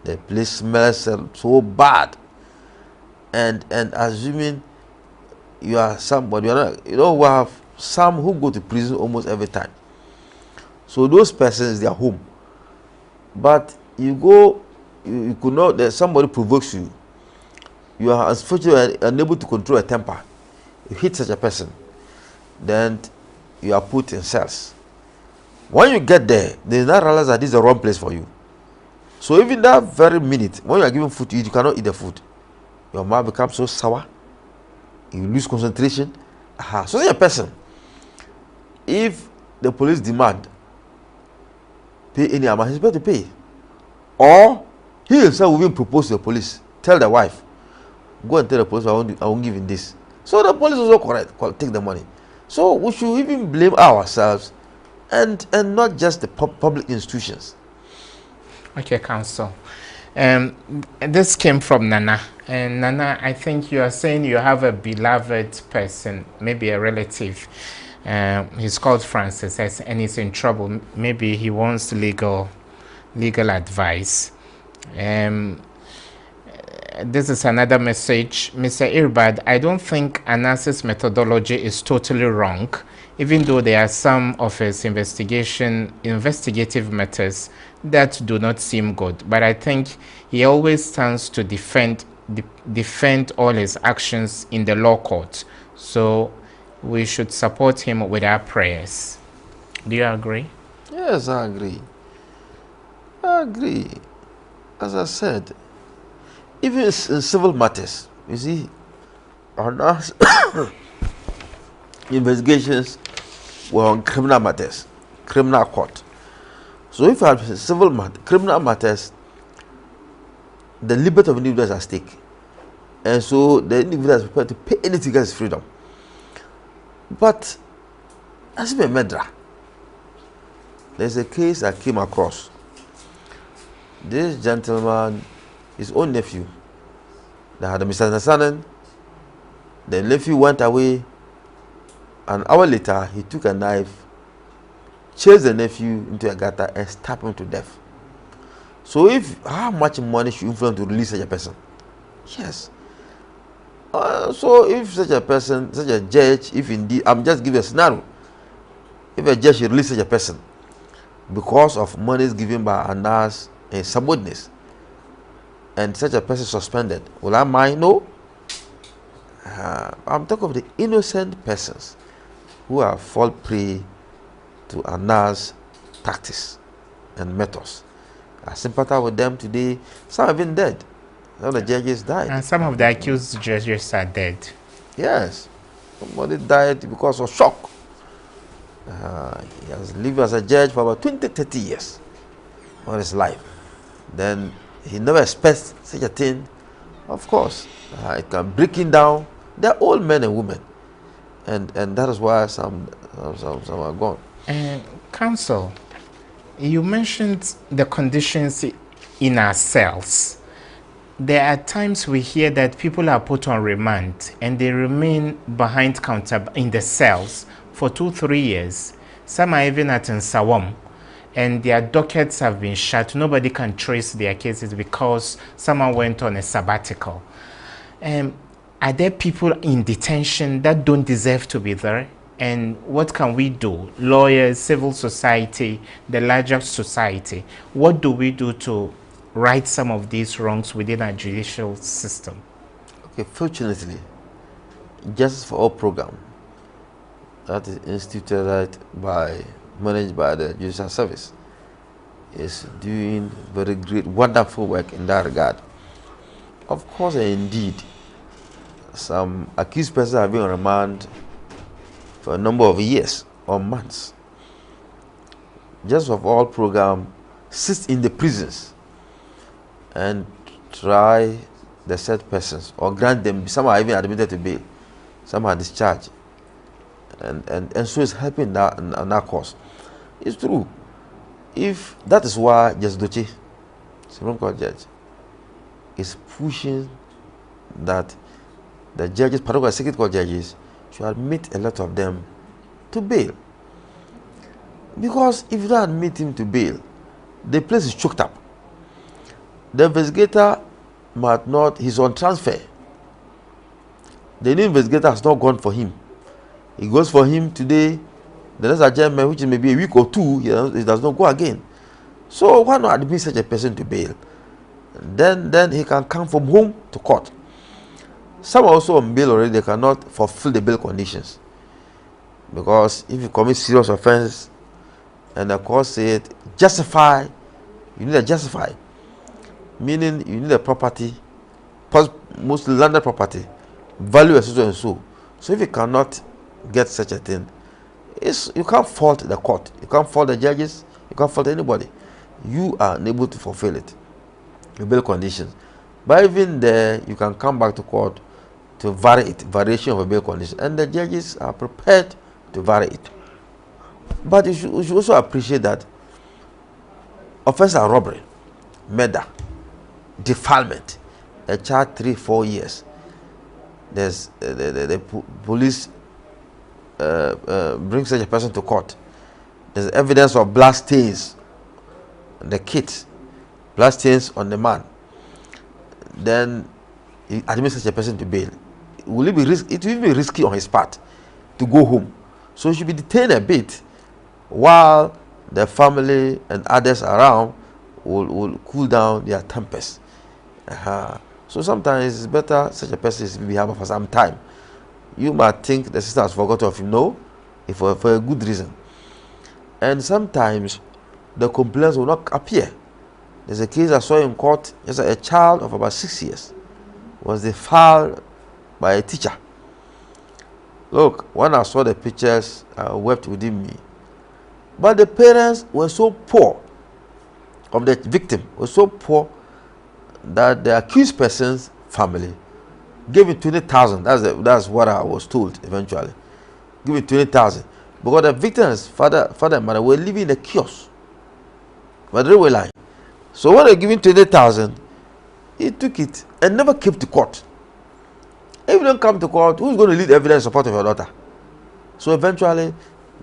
The place smells so bad. And assuming you are somebody, you are not, we have some who go to prison almost every time. So those persons, they are home. But you go you could not, that somebody provokes you, you are unfortunately unable to control a temper, you hit such a person, then you are put in cells. When you get there, they now realize that this is the wrong place for you. So even that very minute, when you are given food to eat, you cannot eat the food. Your mouth becomes so sour, you lose concentration. So such a person, if the police demand pay any amount, he's better to pay. Or he himself will even propose to the police, tell the wife, go and tell the police I won't give him this. So the police also correct, take the money. So we should even blame ourselves and not just the public institutions. Okay, Counsel. This came from Nana. And Nana, I think you are saying you have a beloved person, maybe a relative. He's called Francis, and he's in trouble. Maybe he wants legal advice. This is another message. Mr. Irbad, I don't think Anas's methodology is totally wrong, even though there are some of his investigative methods that do not seem good. But I think he always stands to defend all his actions in the law court. So we should support him with our prayers. Do you agree? Yes, I agree. I agree. As I said, even in civil matters, you see, our investigations were on criminal matters, criminal court. So if you have criminal matters, the liberty of individuals is at stake. And so the individual is prepared to pay anything against freedom. But as a murderer, there's a case I came across. This gentleman, his own nephew, they had a misunderstanding. The nephew went away. An hour later, he took a knife, chased the nephew into a gutter, and stabbed him to death. So, how much money should influence to release such a person? Yes. So, if such a person, such a judge, if indeed, I'm just giving a scenario, if a judge should release such a person because of monies given by Anas and subordinates, and such a person suspended, will I mind? No. I'm talking of the innocent persons who have fallen prey to Anas tactics and methods. I sympathize with them today. Some have been dead. Some of the judges died. And some of the accused judges are dead. Yes. Somebody died because of shock. He has lived as a judge for about 20-30 years of his life. Then he never expects such a thing. Of course, it can break him down. They're all men and women. And that is why some are gone. Counsel, you mentioned the conditions in our cells. There are times we hear that people are put on remand and they remain behind counter in the cells for 2-3 years. Some are even at Nsawam, and their dockets have been shut. Nobody can trace their cases because someone went on a sabbatical. Are there people in detention that don't deserve to be there? And what can we do? Lawyers, civil society, the larger society. What do we do to right some of these wrongs within our judicial system? Okay, fortunately, Justice for All program that is instituted managed by the Judicial Service is doing very great, wonderful work in that regard. Of course, indeed, some accused persons have been on remand for a number of years or months. Justice of All program sits in the prisons and try the said persons or grant them. Some are even admitted to bail, some are discharged, and so it's helping that cause. It's true. If that is why Justice Doche, Supreme Court judge, is pushing that the judges, particularly Circuit Court judges, should admit a lot of them to bail. Because if you don't admit him to bail, the place is choked up. The investigator might not, he's on transfer. The new investigator has not gone for him. He goes for him today, the next adjournment, which is maybe a week or two, he does not go again. So why not admit such a person to bail? then he can come from home to court. Some are also on bail already, they cannot fulfill the bail conditions. Because if you commit serious offense and the court say it, justify, you need to justify. Meaning you need a property, mostly landed property, value as so and so. So if you cannot get such a thing, you can't fault the court, you can't fault the judges, you can't fault anybody. You are unable to fulfill it, the bail conditions. But even there, you can come back to court to vary it, variation of a bail condition, and the judges are prepared to vary it. But you should also appreciate that offenses are robbery, murder, defilement, a child 3-4 years. There's the police bring such a person to court. There's evidence of blood stains on the kids, blood stains on the man. Then he admits such a person to bail. It will be risky on his part to go home. So he should be detained a bit while the family and others around will cool down their tempers. So sometimes it's better such a person is behind for some time. You might think the sister has forgotten of him. No, for a good reason. And sometimes the complaints will not appear. There's a case I saw in court. There's a child of about 6 years was defiled by a teacher. Look, when I saw the pictures, I wept within me. But the parents were so poor, of the victim was so poor, that the accused person's family gave it 20,000. That's what I was told eventually. Give it 20,000 because the victim's father and mother were living in a kiosk, but they were lying. So when they gave him 20,000, he took it and never came to court. If you don't come to court, who's going to lead evidence in support of your daughter? So eventually,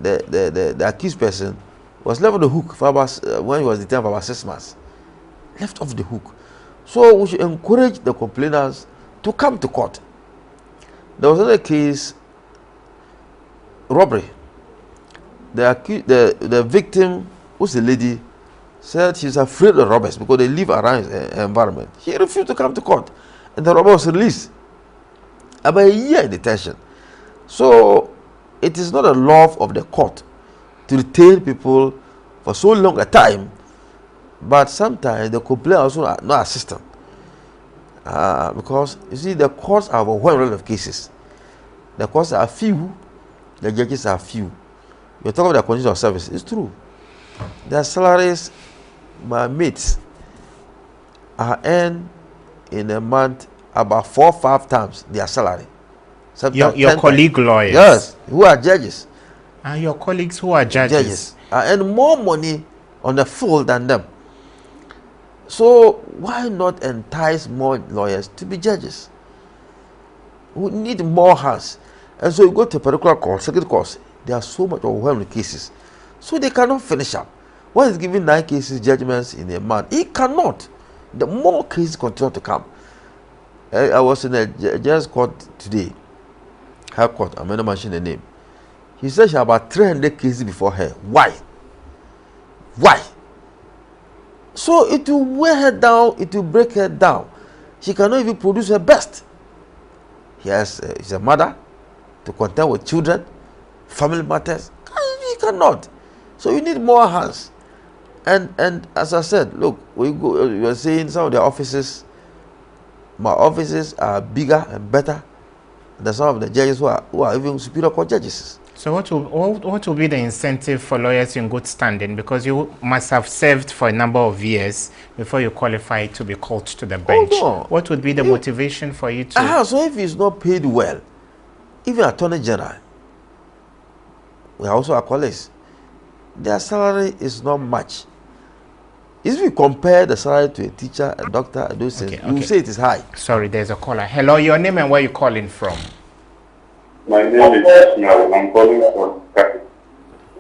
the accused person was left on the hook for about, when he was detained for about 6 months. Left off the hook. So we should encourage the complainants to come to court. There was another case, robbery. The victim, who's a lady, said she's afraid of robbers because they live around her environment. She refused to come to court, and the robber was released. About a year in detention. So it is not a law of the court to retain people for so long a time, but sometimes the complaint also are not assist them. Because you see, the courts are overwhelmed of cases. The courts are few, the judges are few. You talk about the conditions of service, it's true. Their salaries, my mates, are earned in a month about 4 or 5 times their salary. Your colleague lawyers? Yes, who are judges. And your colleagues who are judges earn more money on the field than them. So why not entice more lawyers to be judges? We need more hands. And so you go to a particular court, second course, there are so much overwhelming cases. So they cannot finish up. One is giving 9 cases judgments in a month. He cannot. The more cases continue to come. I was in a judge's court today. Her court, I'm not mentioning the name. He said she had about 300 cases before her. Why? Why? So it will wear her down, it will break her down. She cannot even produce her best. She's a mother to contend with children, family matters. He cannot. So you need more hands. And as I said, look, you are saying some of the offices, my offices are bigger and better than some of the judges who are even superior court judges. So what will be the incentive for lawyers in good standing? Because you must have served for a number of years before you qualify to be called to the bench. No. What would be the motivation for you to... So if he's not paid well, even Attorney General, we are also our colleagues, their salary is not much. If you compare the salary to a teacher, a doctor, and those things, you will say it is high. Sorry, there's a caller. Hello, your name and where you calling from? My name is Ismail. I'm calling from Kati.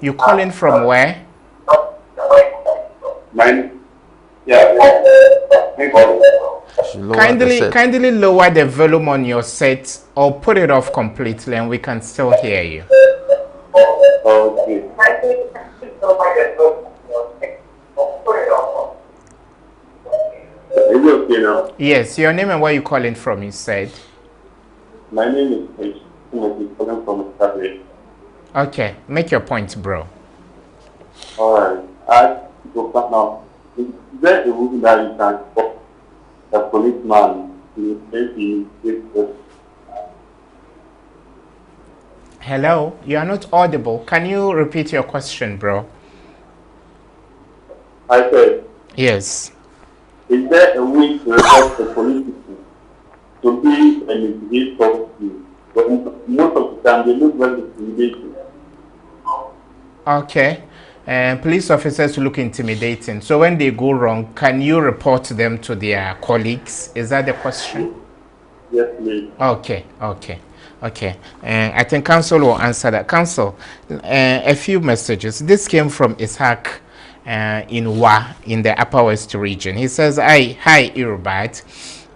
You calling from where? Kindly lower the volume on your set or put it off completely and we can still hear you. Okay. okay now? Yes, your name and where you calling from, you said. My name is Timothy, calling from Saturday. Okay, make your point, bro. Alright. I go back now. Is there a reason that you can stop the policeman to maybe give us? Hello, you are not audible. Can you repeat your question, bro? I said, Yes. is there a way to report the police to be an investigator? But most of the time, they look very intimidating. Okay. Police officers look intimidating. So when they go wrong, can you report them to their colleagues? Is that the question? Yes, please. Okay. I think Council will answer that. Council, a few messages. This came from Ishaq in Wa, in the Upper West region. He says, Hi, Irbat.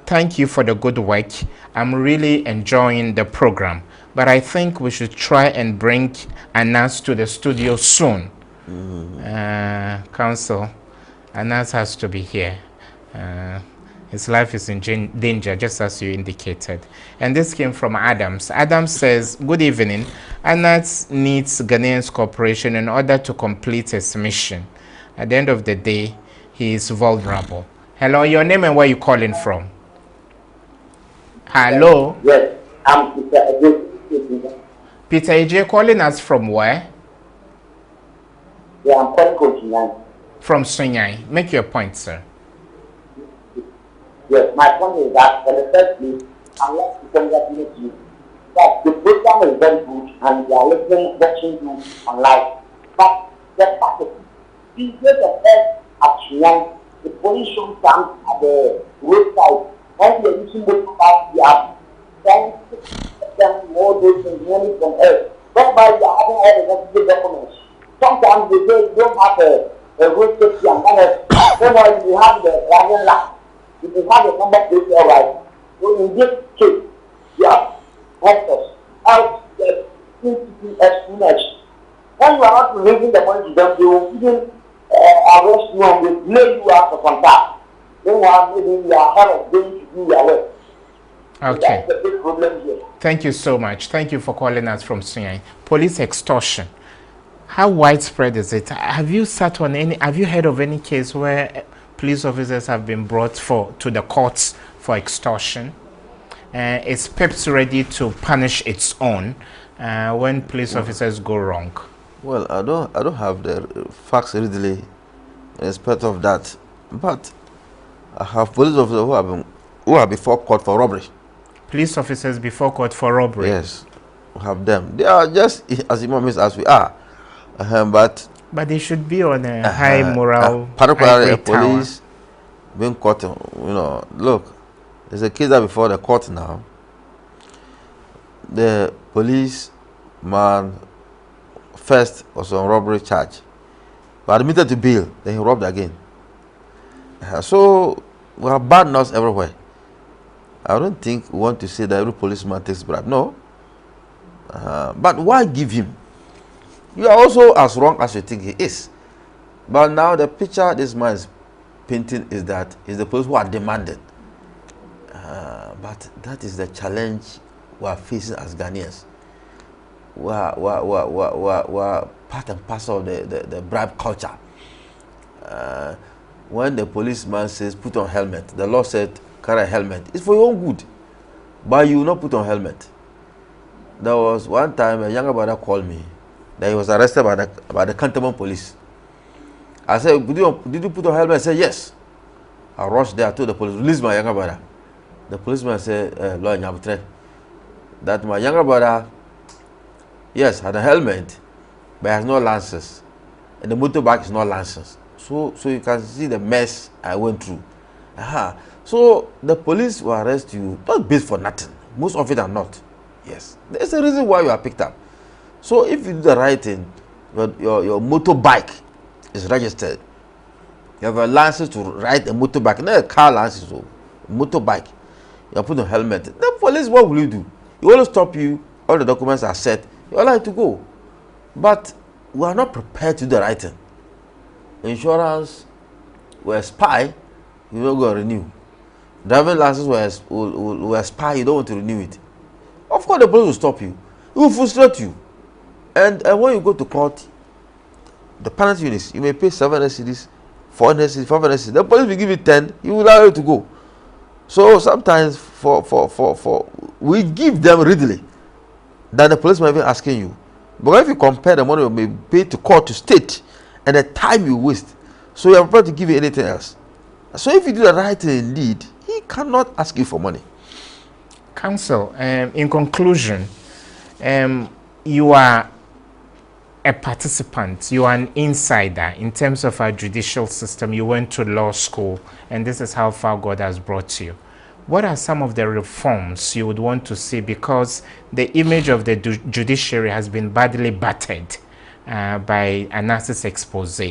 Thank you for the good work. I'm really enjoying the program. But I think we should try and bring Anas to the studio soon. Council, Anas has to be here. His life is in danger, just as you indicated. And this came from Adams. Adams says, good evening. Anas needs Ghanaians' cooperation in order to complete his mission. At the end of the day, he is vulnerable. Hello, your name and where you calling from? Hello? Yes, I'm Peter Ejie. Peter Ejie calling us from where? Yeah, I'm calling from Sunyani. From Sunyani. Make your point, sir. Yes, my point is that for the first place, I want to congratulate you that the program is very good and they are watching you online. But the fact is, this is the first action. The police should come at the roadside and they are using the capacity of trying to get them all those things money from earth. Whereby they are having all the necessary documents. Sometimes they say you don't have a road safety and then you have the driving license. If you have a number plate, all right. So in this case, you have helpers out the espionage. When you are not releasing the money to them, they will even arrest you and they lay you out of contact. Then maybe you are ahead of going to do your work. Okay. So that's the big problem here. Thank you so much. Thank you for calling us from Sunyani. Police extortion. How widespread is it? Have you heard of any case where police officers have been brought to the courts for extortion? Is PEPS ready to punish its own when police officers go wrong? Well, I don't have the facts readily in respect of that, but I have police officers who are before court for robbery. Police officers before court for robbery? Yes, we have them. They are just as enormous as we are, but they should be on a high moral, particularly police being caught. Look, there's a case that before the court now. The policeman first was on robbery charge, but admitted to bail. Then he robbed again. So we have bad news everywhere. I don't think we want to say that every policeman takes bribe. No. But why give him? You are also as wrong as you think he is. But now the picture this man is painting is that is the police who are demanded. But that is the challenge we are facing as Ghanaians. We are part and parcel of the bribe culture. When the policeman says put on helmet, the law said carry a helmet. It's for your own good, but you will not put on helmet. There was one time a younger brother called me that he was arrested by the Cantonment police. I said, did you put on helmet? I said, yes. I rushed there, I told the police, release my younger brother. The policeman said, Lord Nyabutre, that my younger brother, yes, had a helmet, but has no license. And the motorbike is not licensed. So you can see the mess I went through. So the police will arrest you, not based for nothing. Most of it are not. Yes. There's a reason why you are picked up. So if you do the right thing, your motorbike is registered. You have a license to ride a motorbike, not a car license, so motorbike. You are put on helmet. The police, what will you do? He will stop you. All the documents are set. You are allowed to go. But we are not prepared to do the right thing. Insurance, we spy, you don't go renew. driving license will expire, you don't want to renew it. Of course, the police will stop you. It will frustrate you. And when you go to court, the penalty units, you may pay 700 cedis, 400 cedis, 500 cedis. The police will give you 10, you will allow you to go. So sometimes we give them readily than the police might be asking you. But if you compare the money you may pay to court to state and the time you waste, so you are prepared to give you anything else. So if you do the right thing indeed, he cannot ask you for money. Counsel, in conclusion, you are a participant, you are an insider in terms of our judicial system. You went to law school, and this is how far God has brought you. What are some of the reforms you would want to see? Because the image of the judiciary has been badly battered by Anas's expose.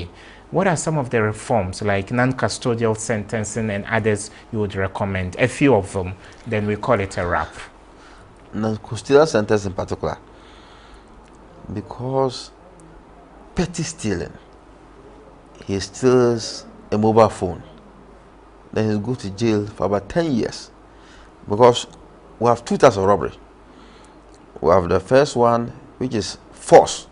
What are some of the reforms, like non-custodial sentencing and others, you would recommend? A few of them, then we call it a wrap. Non-custodial sentence in particular, because petty stealing, he steals a mobile phone, then he'll go to jail for about 10 years. Because we have two types of robbery. We have the first one, which is force,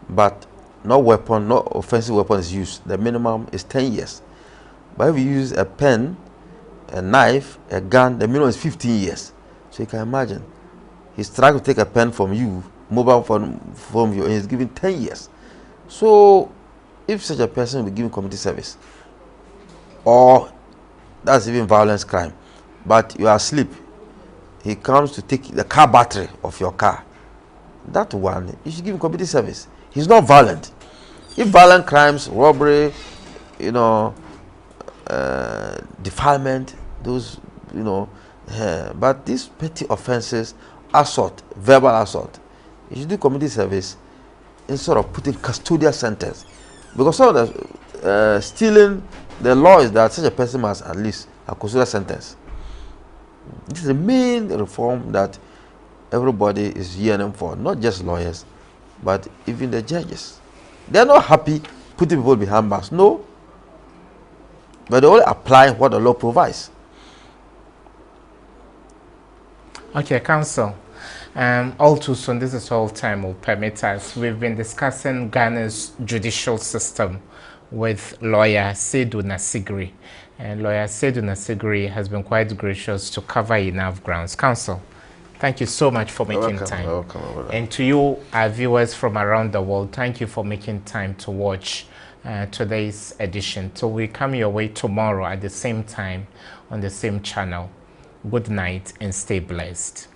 but no weapon, no offensive weapon is used. The minimum is 10 years. But if you use a pen, a knife, a gun, the minimum is 15 years. So you can imagine, he's trying to take a pen from you, mobile phone from you, and he's giving 10 years. So if such a person will be given community service, or that's even violence crime, but you are asleep, he comes to take the car battery of your car, that one, you should give him community service. He's not violent. If violent crimes, robbery, defilement, those, but these petty offenses, assault, verbal assault, you should do community service instead of putting custodial sentence. Because some of the stealing, the law is that such a person must at least a custodial sentence. This is the main reform that everybody is yearning for, not just lawyers, but even the judges. They are not happy putting people behind bars, no, but they only apply what the law provides. Okay, counsel. All too soon, this is all time will permit us. We've been discussing Ghana's judicial system with lawyer Seydou Nasigri. And lawyer Seydou Nasigri has been quite gracious to cover enough grounds. Counsel, thank you so much for making time. Welcome. And to you, our viewers from around the world, thank you for making time to watch today's edition. So we come your way tomorrow at the same time on the same channel. Good night and stay blessed.